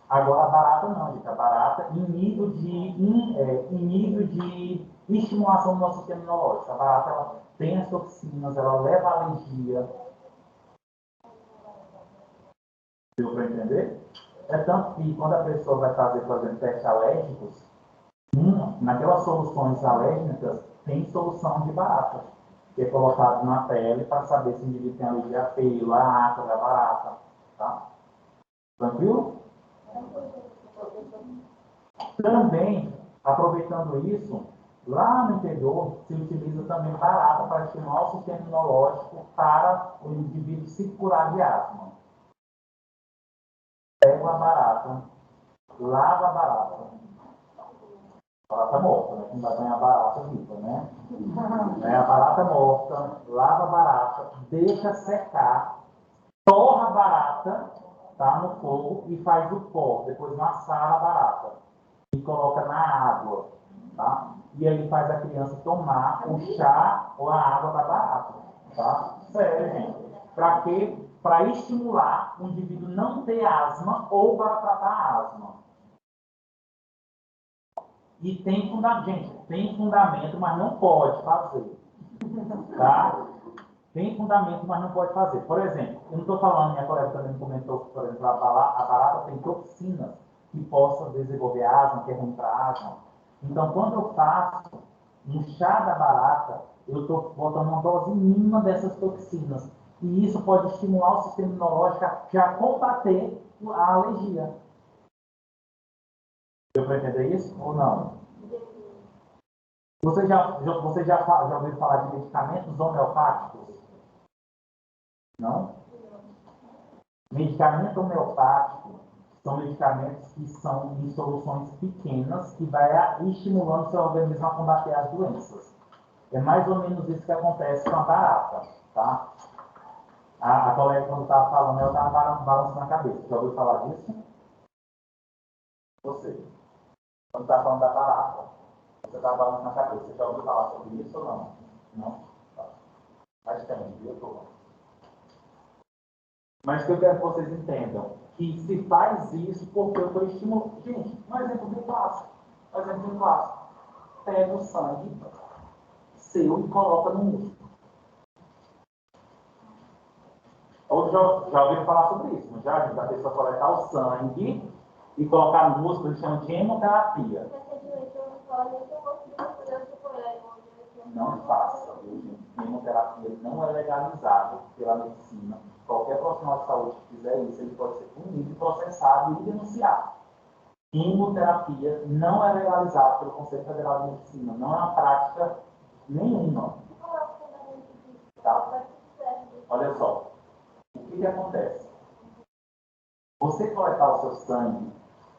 Agora, a barata não, gente. A barata, em nível de estimulação do nosso sistema imunológico. A barata ela tem as toxinas, ela leva a alergia. Deu para entender? É tanto que quando a pessoa vai fazer, por exemplo, testes alérgicos, naquelas soluções alérgicas, tem solução de barata, que é colocado na pele para saber se o indivíduo tem alergia a pelo, a ácaro, a barata. Tá? Tranquilo? Também, aproveitando isso, lá no interior se utiliza também barata para estimular o sistema imunológico para o indivíduo se curar de asma. Pega a barata, lava a barata. Barata morta, né? Não vai ganhar barata viva, né? A barata morta, lava a barata, deixa secar, torra a barata, tá, no fogo e faz o pó. Depois massara a barata e coloca na água, tá? E aí faz a criança tomar o chá ou a água da barata, tá? Sério, gente. Para quê? Para estimular o indivíduo não ter asma ou para tratar a asma. E tem fundamento, gente, tem fundamento, mas não pode fazer, tá? Tem fundamento, mas não pode fazer. Por exemplo, eu não estou falando, minha colega também comentou, por exemplo, a barata tem toxinas que possam desenvolver asma, que é ruim para asma. Então, quando eu faço um chá da barata, eu estou botando uma dose mínima dessas toxinas. E isso pode estimular o sistema imunológico a combater a alergia. Deu para entender isso ou não? Você já ouviu falar de medicamentos homeopáticos? Não? Medicamento homeopático são medicamentos que são em soluções pequenas que vai estimulando o seu organismo a combater as doenças. É mais ou menos isso que acontece com a barata, tá? A colega, quando estava falando, ela estava balançando a cabeça. Já ouviu falar disso? Você. Quando estava falando da barata, você estava balançando a cabeça. Você já ouviu falar sobre isso ou não? Não? Tá. Mas tem, viu? Mas que eu quero que vocês entendam que se faz isso porque eu estou estimulando. Gente, um exemplo bem clássico. Pega o sangue seu e coloca no músculo. Ou já ouviram falar sobre isso, não já? A pessoa coletar o sangue e colocar no músculo, eles chamam de hemoterapia. Não faça, viu, gente? Hemoterapia não é legalizada pela medicina. qualquer profissional de saúde que fizer isso, ele pode ser punido, processado e denunciado. Quimioterapia não é legalizada pelo Conselho Federal de Medicina, não é uma prática nenhuma. Tá? Olha só, o que acontece? Você coletar o seu sangue,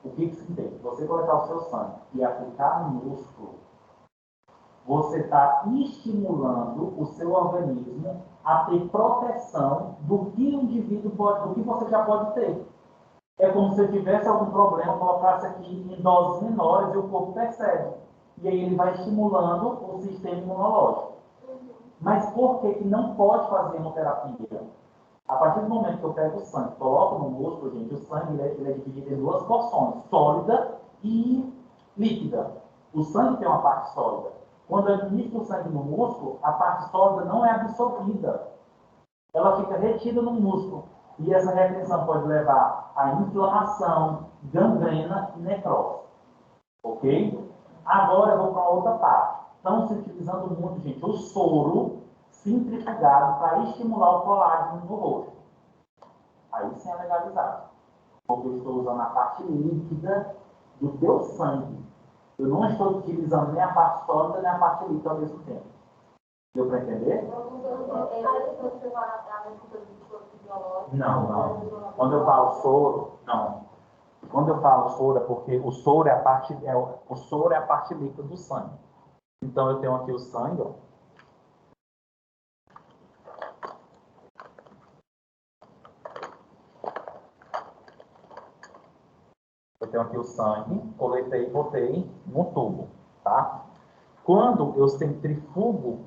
o que se entende? Você coletar o seu sangue e aplicar no músculo, você está estimulando o seu organismo a ter proteção do que o indivíduo pode, do que você já pode ter. É como se eu tivesse algum problema, colocasse aqui em doses menores e o corpo percebe. E aí ele vai estimulando o sistema imunológico. Mas por que não pode fazer hemoterapia? A partir do momento que eu pego o sangue, coloco no músculo, gente, o sangue ele é dividido em duas porções, sólida e líquida. O sangue tem uma parte sólida. Quando eu administro o sangue no músculo, a parte sólida não é absorvida. Ela fica retida no músculo. E essa retenção pode levar a inflamação, gangrena e necrose. Ok? Agora eu vou para outra parte. Estão se utilizando muito, gente, o soro centrifugado para estimular o colágeno no rosto. Aí sim é legalizado. Porque eu estou usando a parte líquida do teu sangue. Eu não estou utilizando nem a parte sólida nem a parte líquida ao mesmo tempo. Deu para entender? Não. Quando eu falo soro, não. Quando eu falo soro é porque o soro é a parte, o soro é a parte líquida do sangue. Então eu tenho aqui o sangue, ó. Eu tenho aqui o sangue, coletei e botei no tubo, tá? Quando eu centrifugo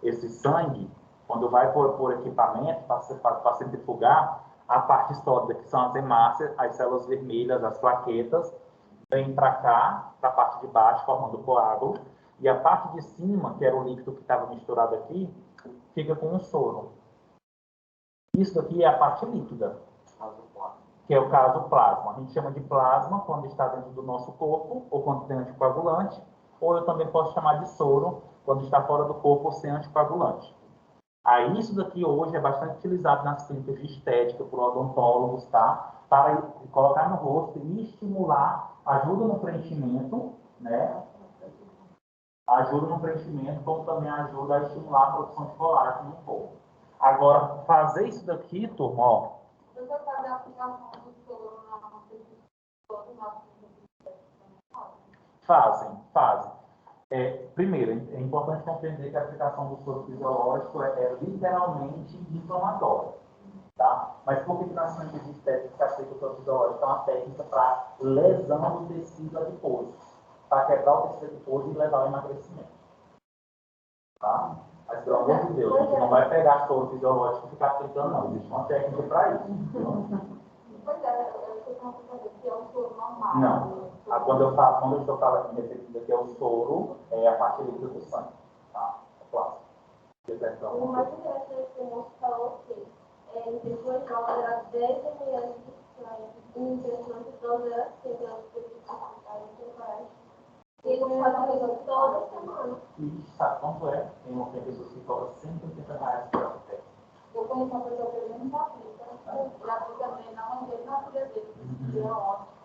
esse sangue, quando vai por equipamento para centrifugar, a parte sólida, que são as hemácias, as células vermelhas, as plaquetas, vem para cá, para a parte de baixo, formando o coágulo, e a parte de cima, que era o líquido que estava misturado aqui, fica com o soro. Isso aqui é a parte líquida, que é o caso plasma. A gente chama de plasma quando está dentro do nosso corpo, ou quando tem anticoagulante, ou eu também posso chamar de soro quando está fora do corpo ou sem anticoagulante. Aí isso daqui hoje é bastante utilizado nas clínicas de estética por odontólogos, tá? Para colocar no rosto e estimular, ajuda no preenchimento, né? Ajuda no preenchimento, como também ajuda a estimular a produção de colágeno no corpo. Agora, fazer isso daqui, turma, ó. Você fazer a aplicação do soro Fazem. Primeiro, é importante compreender que a aplicação do soro fisiológico é literalmente inflamatória. Tá? Mas por que nas clínicas de estética se aplica o soro fisiológico? É uma técnica para lesão do tecido adiposo, para quebrar o tecido adiposo e levar ao emagrecimento. Tá? Mas, pelo amor de Deus, a gente não vai pegar soro fisiológico e ficar aplicando, não. Existe uma técnica para isso. Pois é, eu estou falando que é um soro normal. Não. Quando eu estou falando aqui nesse aqui é o soro, é a parte líquida do sangue. Tá? É plástico. O mais interessante que o moço falou que em pessoas jovens era 10 ml de sangue, em pessoas idosas era 100 ml de sangue. E eles fazem isso toda semana. E sabe quanto é? Tem pessoas que cobram R$180 por café. Eu conheço uma pessoa que ele não aplica. Ele aplica também na mão dele, na filha dele. Que é ótimo.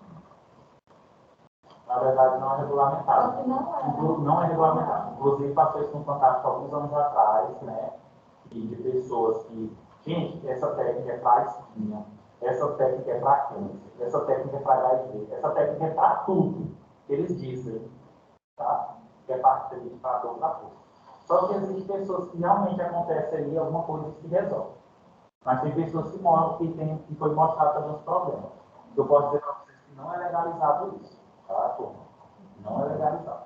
Na verdade, não é regulamentado. Não é regulamentado. Inclusive, passou isso no Fantástico alguns anos atrás, né? E de pessoas que, gente, essa técnica é para espinha, essa técnica é para câncer, essa técnica é para HIV, essa técnica é para tudo. Eles dizem, tá? Que é para dor para tudo. Só que existem pessoas que realmente acontece ali alguma coisa que se resolve. Mas tem pessoas que morrem que foi mostrado também os problemas. Eu posso dizer para vocês que não é legalizado isso. Tá, turma? Não é legalizado.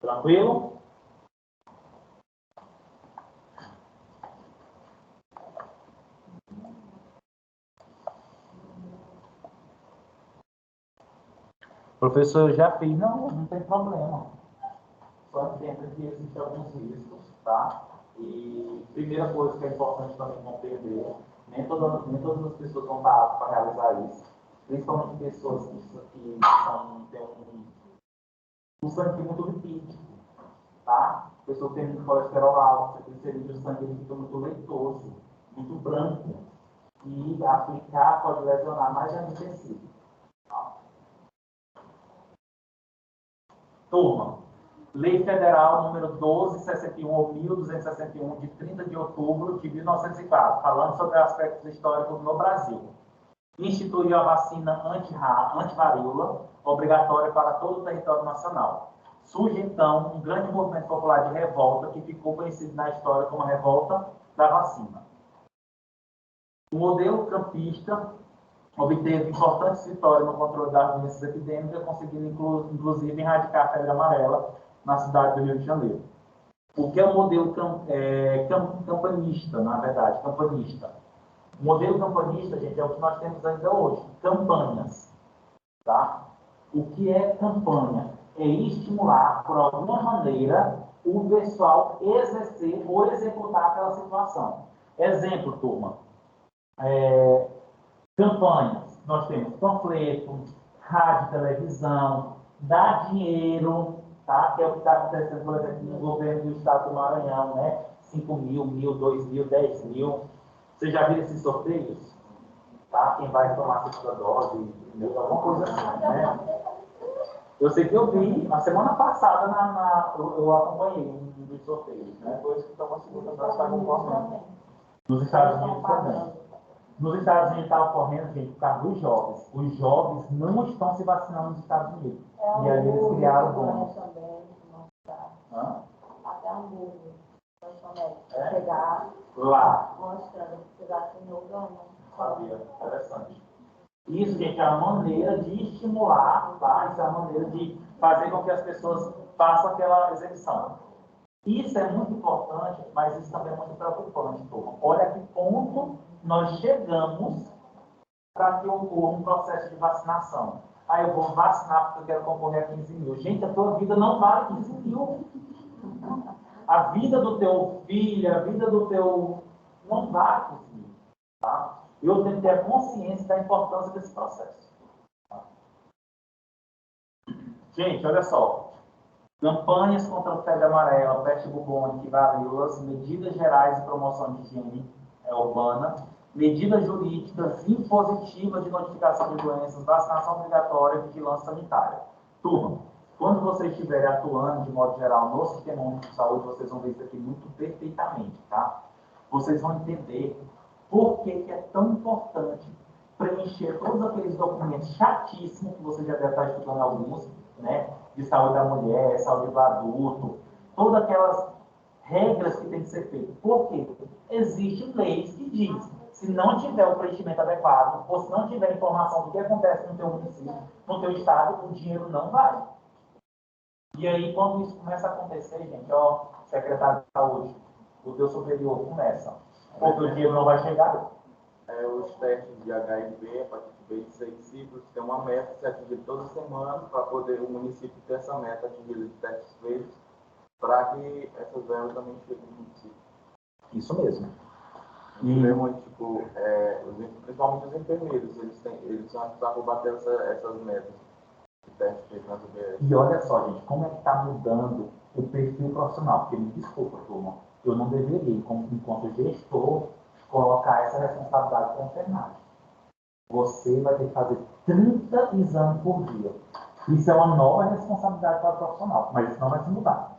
Tranquilo? Professor, eu já fiz. Não tem problema. Só entenda que existem alguns riscos, tá? E primeira coisa que é importante também compreender, nem todas as pessoas vão estar aptas para realizar isso. Principalmente pessoas que têm um sangue muito lipídico, tá? Pessoa que tem muito colesterol alto, triglicerídeos, o sangue fica muito leitoso. muito branco, e aplicar pode lesionar mais ainda o tecido. Turma, Lei Federal número 1261 ou 1261, de 30 de outubro de 1904, falando sobre aspectos históricos no Brasil. Instituiu a vacina antivaríola, obrigatória para todo o território nacional. Surge, então, um grande movimento popular de revolta, que ficou conhecido na história como a Revolta da Vacina. O modelo campista obteve importantes vitórias no controle das doenças epidêmicas, conseguindo, inclusive, erradicar a febre amarela na cidade do Rio de Janeiro. O que é o modelo campanista, na verdade, campanista? O modelo campanista, gente, é o que nós temos ainda hoje, campanhas. Tá? O que é campanha? É estimular, por alguma maneira, o pessoal exercer ou executar aquela situação. Exemplo, turma. Campanhas. Nós temos panfleto, rádio, televisão, dar dinheiro, tá? Que é o que está acontecendo, por exemplo, no governo do estado do Maranhão, né? 5 mil, 1.000, 2.000, 10.000. Vocês já viram esses sorteios? Tá? Quem vai tomar a segunda dose, alguma coisa assim, né? Eu sei que eu vi, na semana passada, eu acompanhei um dos sorteios, né? Depois que tomou a segunda dose, está concorrendo. Nos Estados Unidos também. Nos Estados Unidos está ocorrendo, gente, por causa dos jovens. Os jovens não estão se vacinando nos Estados Unidos. E aí eles criaram o bônus. Até hambúrguer, chegar lá, mostrando que você vacinou, ganha. Sabia, interessante. Isso, gente, é a maneira de estimular, tá? Isso é a maneira de fazer com que as pessoas façam aquela execução. Isso é muito importante, mas isso também é muito preocupante, turma. Olha a que ponto nós chegamos para que ocorra um processo de vacinação. Aí eu vou vacinar porque eu quero concorrer a 15 mil. Gente, a tua vida não vale 15 mil. A vida do teu filho, a vida do teu... não vale 15 mil. Tá? Eu tenho que ter a consciência da importância desse processo. Tá? Gente, olha só. Campanhas contra a febre amarela, peste bubônica e varíolas, medidas gerais de promoção de higiene urbana, medidas jurídicas impositivas de notificação de doenças, vacinação obrigatória e vigilância sanitária. Turma, quando vocês estiverem atuando, de modo geral, no Sistema Único de Saúde, vocês vão ver isso aqui muito perfeitamente, tá? Vocês vão entender por que é tão importante preencher todos aqueles documentos chatíssimos que você já deve estar estudando alguns, né? De saúde da mulher, saúde do adulto, todas aquelas regras que têm que ser feitas. Por quê? Existem leis que dizem, se não tiver o preenchimento adequado, ou se não tiver informação do que acontece no teu município, no teu estado, o dinheiro não vai. E aí, quando isso começa a acontecer, gente, ó, secretário de saúde, o teu superior começa, porque o dinheiro não vai chegar. Os testes de HIV, hepatite B e C e sífilis, tem uma meta de ser atingida toda semana para poder o município ter essa meta atingida de testes feitos, para que essas verbas também cheguem no município. Isso mesmo. E vemos, tipo, principalmente os enfermeiros, eles são responsáveis por bater essas metas de testes feitos nas UBS. E olha só, gente, como é que está mudando o perfil profissional? Porque me desculpa, turma, eu não deveria, enquanto gestor, colocar essa responsabilidade para a enfermagem. Você vai ter que fazer 30 exames por dia. Isso é uma nova responsabilidade para o profissional, mas isso não vai se mudar.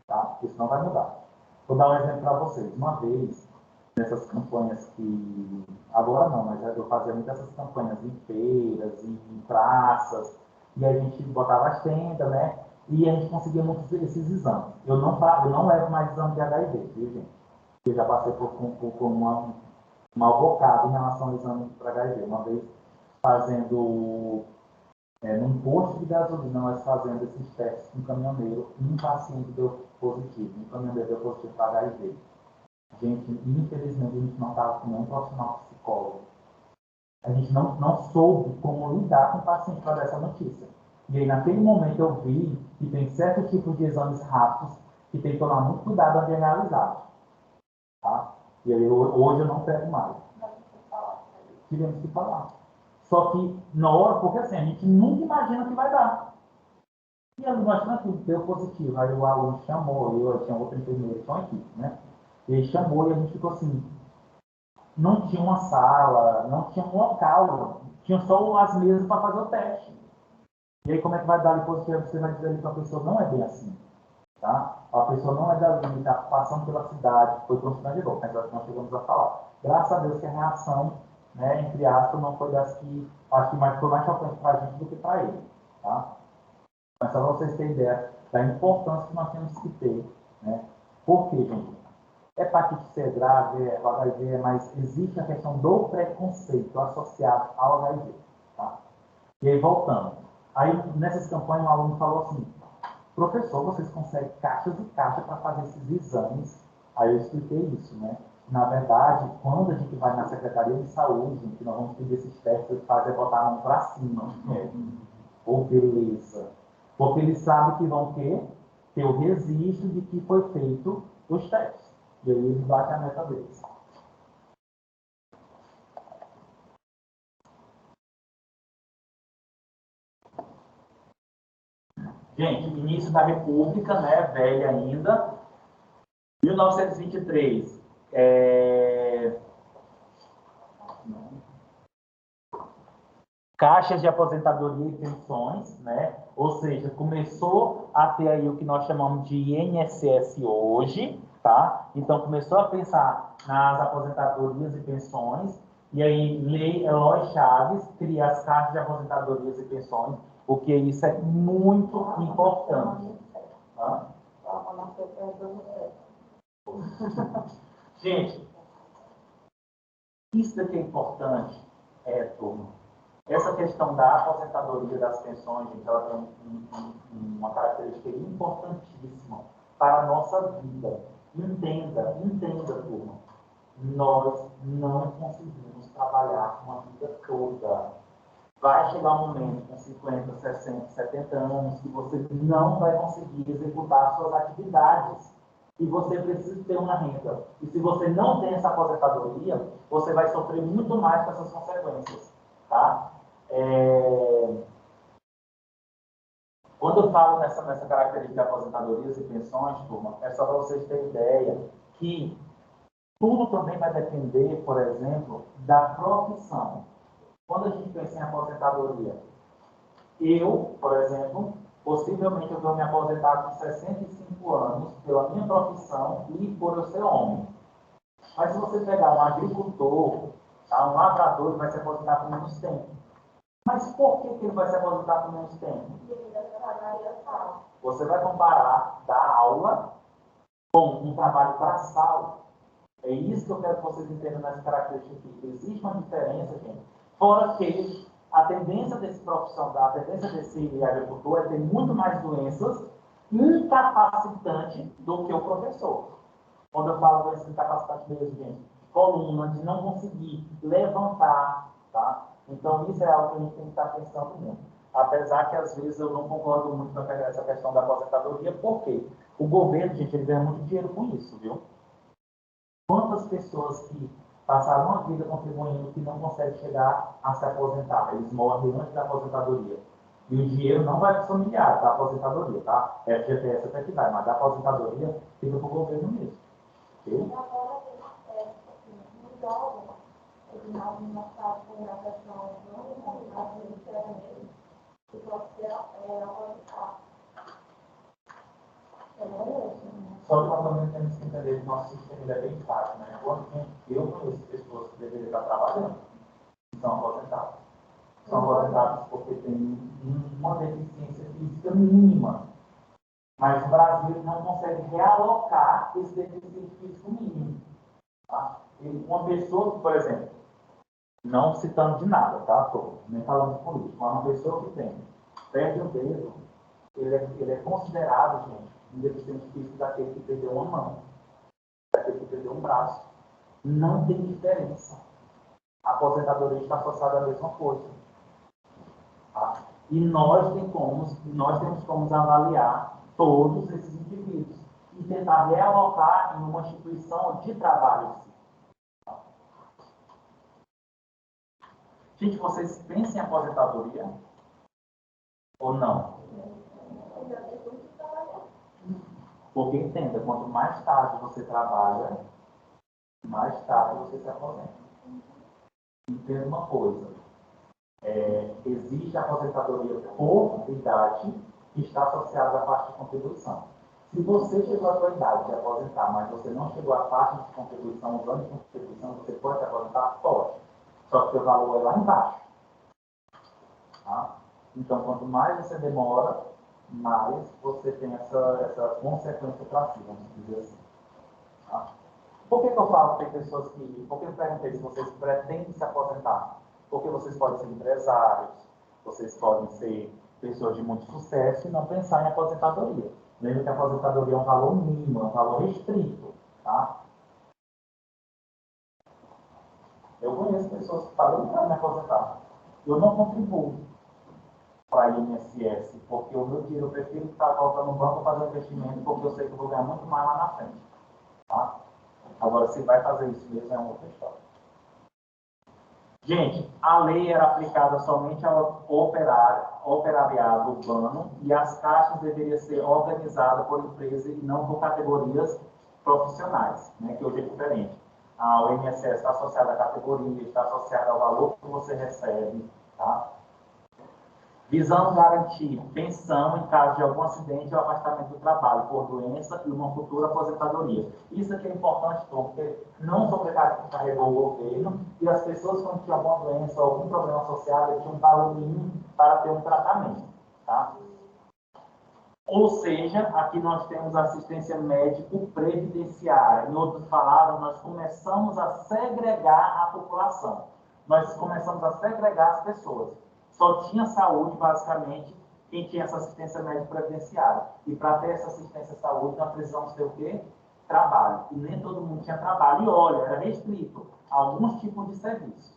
Tá? Isso não vai mudar. Vou dar um exemplo para vocês. Uma vez, nessas campanhas que... Agora não, mas eu fazia muitas essas campanhas em feiras, em praças, e a gente botava as tendas, né? E a gente conseguia muitos desses exames. Eu não levo mais exame de HIV, viu, gente? Eu já passei por um mal bocado em relação ao exame para HIV. Uma vez fazendo, num posto de gasolina, nós fazendo esses testes com um caminhoneiro, e um paciente deu positivo, um caminhoneiro deu positivo para HIV. Gente, infelizmente, a gente não estava com nenhum profissional psicólogo. A gente não soube como lidar com o paciente para dar essa notícia. E aí, naquele momento, eu vi que tem certos tipos de exames rápidos que tem que tomar muito cuidado antes de realizar. Tá? E aí, hoje eu não pego mais. Tivemos que falar. Só que, na hora, porque assim, a gente nunca imagina que vai dar. E ali nós tranquilo, deu positivo. Aí o aluno chamou, eu tinha outra enfermeira, tinha uma equipe, né? Ele chamou e a gente ficou assim, não tinha uma sala, não tinha um local, tinha só as mesas para fazer o teste. E aí como é que vai dar ali positivo? Você vai dizer ali para a pessoa, não é bem assim. Tá? A pessoa não é dali, está passando pela cidade, foi constrangedor, mas nós chegamos a falar. Graças a Deus que a reação, né, entre aspas, não foi das que, acho que foi mais chocante para a gente do que para ele. Tá? Mas só para vocês terem ideia da importância que nós temos que ter. Né? Por quê, gente? Hepatite C é grave, o HIV, mas existe a questão do preconceito associado ao HIV. Tá? E aí, voltando. Aí, nessas campanhas, um aluno falou assim, professor, vocês conseguem caixas e caixas para fazer esses exames? Aí eu expliquei isso, né? Na verdade, quando a gente vai na Secretaria de Saúde, que nós vamos pedir esses testes, eles fazem botar a mão para cima. Ou beleza. Porque eles sabem que vão ter o registro de que foi feito os testes. E aí eles batem a meta deles. Gente, início da República, né, velha ainda, 1923, caixas de aposentadoria e pensões, né, ou seja, começou a ter aí o que nós chamamos de INSS hoje, tá? Então começou a pensar nas aposentadorias e pensões, e aí lei Eloy Chaves cria as caixas de aposentadorias e pensões, porque isso é muito importante. Tá? Gente, isso aqui é importante, turma. Essa questão da aposentadoria das pensões, gente, ela tem uma característica importantíssima para a nossa vida. Entenda, turma. Nós não conseguimos trabalhar uma vida toda. Vai chegar um momento com 50, 60, 70 anos que você não vai conseguir executar suas atividades. E você precisa ter uma renda. E se você não tem essa aposentadoria, você vai sofrer muito mais com essas consequências. Tá? Quando eu falo nessa característica de aposentadorias e pensões, turma, é só para vocês terem ideia que tudo também vai depender, por exemplo, da profissão. Quando a gente pensa em aposentadoria, eu, por exemplo, possivelmente eu vou me aposentar com 65 anos pela minha profissão e por eu ser homem. Mas se você pegar um agricultor, tá, um lavrador, ele vai se aposentar com menos tempo. Mas por que ele vai se aposentar com menos tempo? Você vai comparar da aula com um trabalho braçal. É isso que eu quero que vocês entendam nessa característica aqui. Existe uma diferença, gente. Fora que a tendência desse profissional, a tendência desse agricultor é ter muito mais doenças incapacitantes do que o professor. Quando eu falo doença incapacitante mesmo, gente, coluna, de não conseguir levantar, tá? Então, isso é algo que a gente tem que estar pensando muito. Apesar que, às vezes, eu não concordo muito com essa questão da aposentadoria, porque o governo, gente, ele ganha muito dinheiro com isso, viu? Quantas pessoas que passaram uma vida contribuindo que não conseguem chegar a se aposentar? Eles morrem antes da aposentadoria. E o dinheiro não vai para os familiares da aposentadoria, tá? FGTS até que vai, mas da aposentadoria fica para o governo mesmo. Okay? Só que nós também temos que entender que o nosso sistema é bem fácil, né? Eu conheço pessoas que deveriam estar trabalhando e são aposentadas. São aposentadas porque têm uma deficiência física mínima. Mas o Brasil não consegue realocar esse deficiente físico mínimo. Tá? Uma pessoa que, por exemplo, não citando de nada, tá? Tô nem falando de político, mas uma pessoa que tem, perde o dedo, ele é considerado, gente, um deficiente físico daquele que perdeu uma mão, daquele que perdeu um braço. Não tem diferença. A aposentadoria está associada à mesma coisa. Tá? E nós temos como avaliar todos esses indivíduos e tentar realocar em uma instituição de trabalho. Gente, vocês pensam em aposentadoria? Ou não? Porque entenda, quanto mais tarde você trabalha, mais tarde você se aposenta. Entenda uma coisa. Existe a aposentadoria por idade que está associada à parte de contribuição. Se você chegou à sua idade de aposentar, mas você não chegou à parte de contribuição, os anos de contribuição, você pode se aposentar? Pode. Só que o valor é lá embaixo. Tá? Então, quanto mais você demora, mais você tem essa consequência para si, vamos dizer assim. Tá? Por que eu falo que tem pessoas que... Por que eu perguntei se vocês pretendem se aposentar? Porque vocês podem ser empresários, vocês podem ser pessoas de muito sucesso e não pensar em aposentadoria. Lembra que a aposentadoria é um valor mínimo, é um valor restrito. Tá? Eu conheço pessoas que falam, eu não quero me aposentar. Eu não contribuo para a INSS, porque o meu dinheiro eu prefiro estar voltando no banco fazer um investimento, porque eu sei que eu vou ganhar muito mais lá na frente. Tá? Agora, se vai fazer isso mesmo, é uma outra história. Gente, a lei era aplicada somente ao operariado urbano e as caixas deveriam ser organizadas por empresa e não por categorias profissionais, né, que hoje é diferente. O INSS está associado à categoria, está associado ao valor que você recebe, tá? Visando garantir pensão em caso de algum acidente ou afastamento do trabalho por doença e uma futura aposentadoria. Isso aqui é importante, porque não sobrecarregou o governo e as pessoas, quando tinham alguma doença ou algum problema associado, tinham um valor mínimo para ter um tratamento. Tá? Ou seja, aqui nós temos assistência médico-previdenciária. Em outras palavras, nós começamos a segregar a população. Nós começamos a segregar as pessoas. Só tinha saúde, basicamente, quem tinha essa assistência médico-previdenciária. E para ter essa assistência à saúde, nós precisamos ter o quê? Trabalho. E nem todo mundo tinha trabalho. E olha, era restrito a alguns tipos de serviços.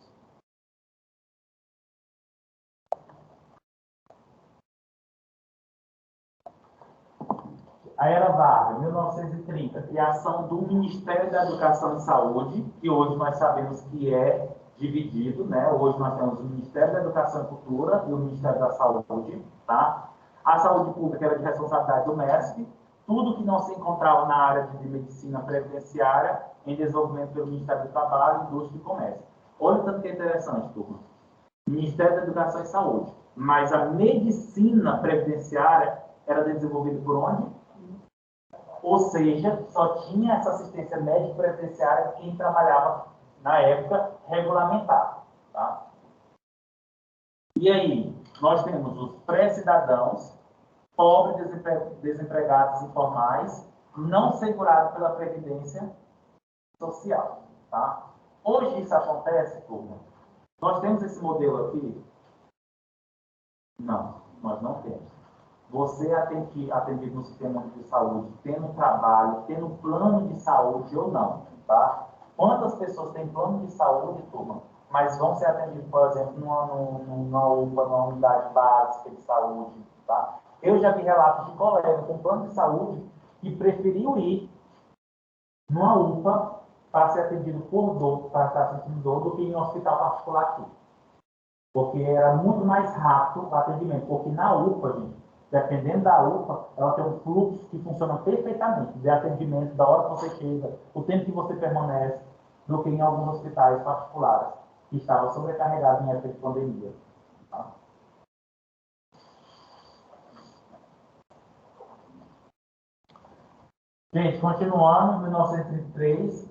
A Era Vargas, 1930, criação do Ministério da Educação e Saúde, que hoje nós sabemos que é dividido, né? Hoje nós temos o Ministério da Educação e Cultura e o Ministério da Saúde, tá? A saúde pública era de responsabilidade do MESC, tudo que não se encontrava na área de medicina previdenciária em desenvolvimento pelo Ministério do Trabalho, Indústria e Comércio. Olha o tanto que é interessante, turma. Ministério da Educação e Saúde, mas a medicina previdenciária era desenvolvida por onde? Ou seja, só tinha essa assistência médico-previdenciária quem trabalhava, na época, regulamentado. Tá? E aí, nós temos os pré-cidadãos, pobres, desempregados informais, não segurados pela Previdência Social. Tá? Hoje isso acontece, turma? Nós temos esse modelo aqui? Não, nós não temos. Você é atendido no sistema de saúde, tendo trabalho, tendo plano de saúde ou não, tá? Quantas pessoas têm plano de saúde, turma, mas vão ser atendidos, por exemplo, numa UPA, numa unidade básica de saúde, tá? Eu já vi relatos de colegas com plano de saúde que preferiu ir numa UPA para ser atendido por dor, para estar sentindo dor, do que em um hospital particular aqui. Porque era muito mais rápido o atendimento, porque na UPA, gente, dependendo da UPA, ela tem um fluxo que funciona perfeitamente, de atendimento, da hora que você chega, o tempo que você permanece, do que em alguns hospitais particulares, que estavam sobrecarregados em época de pandemia. Tá? Gente, continuando, em 1933,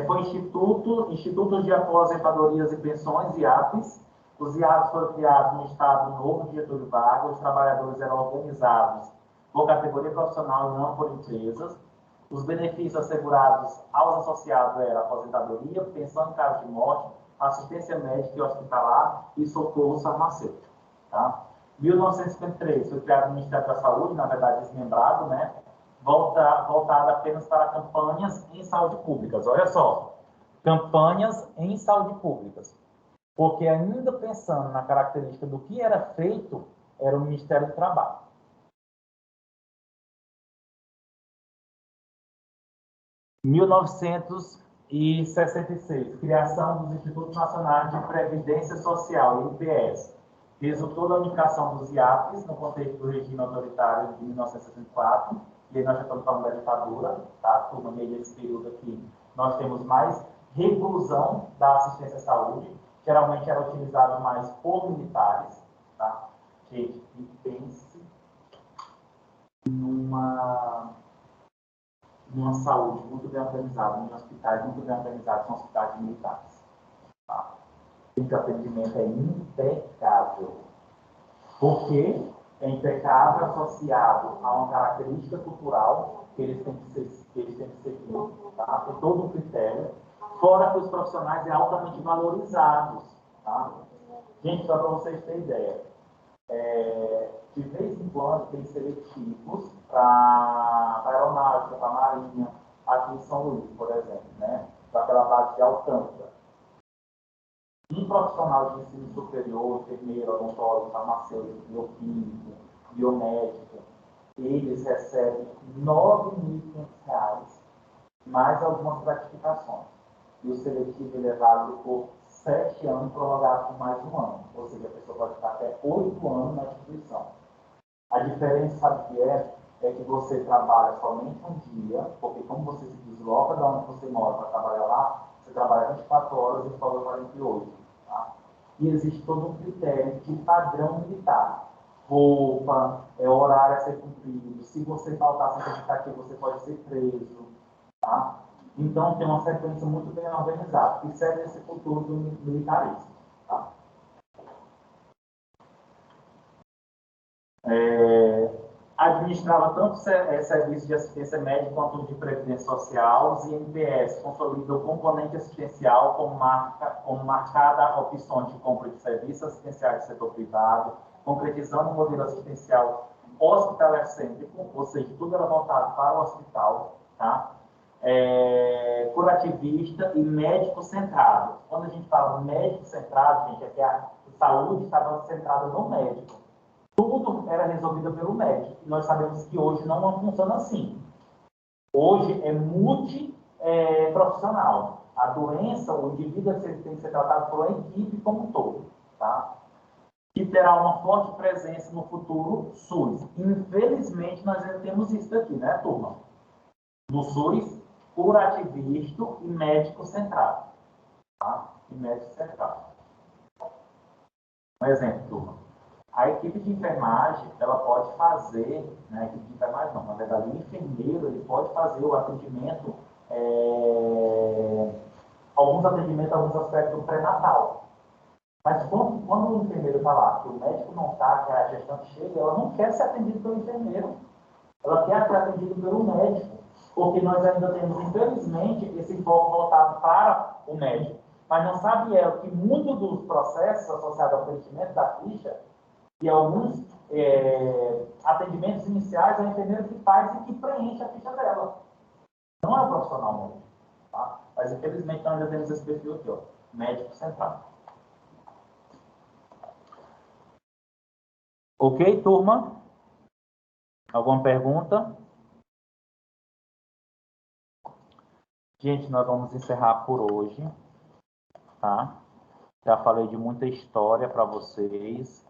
foi Instituto de Aposentadorias e Pensões, IAPES. Os IAPES foram criados no Estado Novo de Getúlio Vargas. Os trabalhadores eram organizados por categoria profissional e não por empresas. Os benefícios assegurados aos associados eram aposentadoria, pensão em caso de morte, assistência médica e hospitalar e socorro farmacêutico. Tá? 1953, foi criado o Ministério da Saúde, na verdade desmembrado, né? Voltada apenas para campanhas em saúde públicas. Olha só, campanhas em saúde públicas. Porque ainda pensando na característica do que era feito, era o Ministério do Trabalho. Em 1966, criação dos Institutos Nacionais de Previdência Social, INPS. Resultou da unificação dos IAPES no contexto do regime autoritário de 1964, e aí nós já estamos falando da ditadura, tá? Turma, meio desse período aqui, nós temos mais reclusão da assistência à saúde, geralmente era utilizado mais por militares, tá? Gente, e pense numa saúde muito bem organizada, em hospitais muito bem organizados, são hospitais militares. Tá? O atendimento é impecável. Por quê? É impecável associado a uma característica cultural que eles têm que seguir, tá? Tem todo um critério, fora que os profissionais é altamente valorizados, tá? Gente, só para vocês terem ideia, de vez em quando tem seletivos para aeronáutica, para marinha, aqui em São Luís, por exemplo, né? Para aquela base de Alcântara. Um profissional de ensino superior, enfermeiro, odontólogo, farmacêutico, bioquímico, biomédico, eles recebem R$ 9.500, mais algumas gratificações. E o seletivo ele é válido por 7 anos, prorrogado por mais um ano. Ou seja, a pessoa pode ficar até 8 anos na instituição. A diferença, sabe o que é? É que você trabalha somente um dia, porque como você se desloca de onde você mora para trabalhar lá, você trabalha 24 horas e folga 48. Tá? E existe todo um critério de padrão militar. Roupa, horário a ser cumprido. Se você faltar sem certificativo, você pode ser preso. Tá? Então, tem uma sequência muito bem organizada, que segue esse futuro do militarismo. Tá? Administrava tanto serviço de assistência médica quanto de previdência social. Os INPS consolidam o componente assistencial como marcada opções de compra de serviços assistenciais do setor privado, concretizando um modelo assistencial hospitalar-cêntrico, ou seja, tudo era voltado para o hospital, tá? Curativista e médico-centrado. Quando a gente fala médico-centrado, gente, é que a saúde estava centrada no médico. Tudo era resolvido pelo médico. E nós sabemos que hoje não funciona assim. Hoje é multiprofissional. A doença, o indivíduo tem que ser tratado por uma equipe como um todo. Tá? Que terá uma forte presença no futuro SUS. Infelizmente, nós ainda temos isso aqui, né, turma? No SUS, curativista e médico centrado. Tá? E médico centrado. Um exemplo, turma. A equipe de enfermagem, ela pode fazer, né, a equipe de enfermagem não, na verdade, o enfermeiro, ele pode fazer o atendimento, alguns aspectos do pré-natal. Mas quando o enfermeiro está lá, que o médico não está, que a gestante chega, ela não quer ser atendida pelo enfermeiro, ela quer ser atendida pelo médico, porque nós ainda temos, infelizmente, esse foco voltado para o médico. Mas não sabe que muito dos processos associados ao preenchimento da ficha e alguns atendimentos iniciais é o enfermeiro que faz e que preenche a ficha dela. Não é o profissional médico. Tá? Mas, infelizmente, nós ainda temos esse perfil aqui, ó, médico central. Ok, turma? Alguma pergunta? Gente, nós vamos encerrar por hoje. Tá? Já falei de muita história para vocês.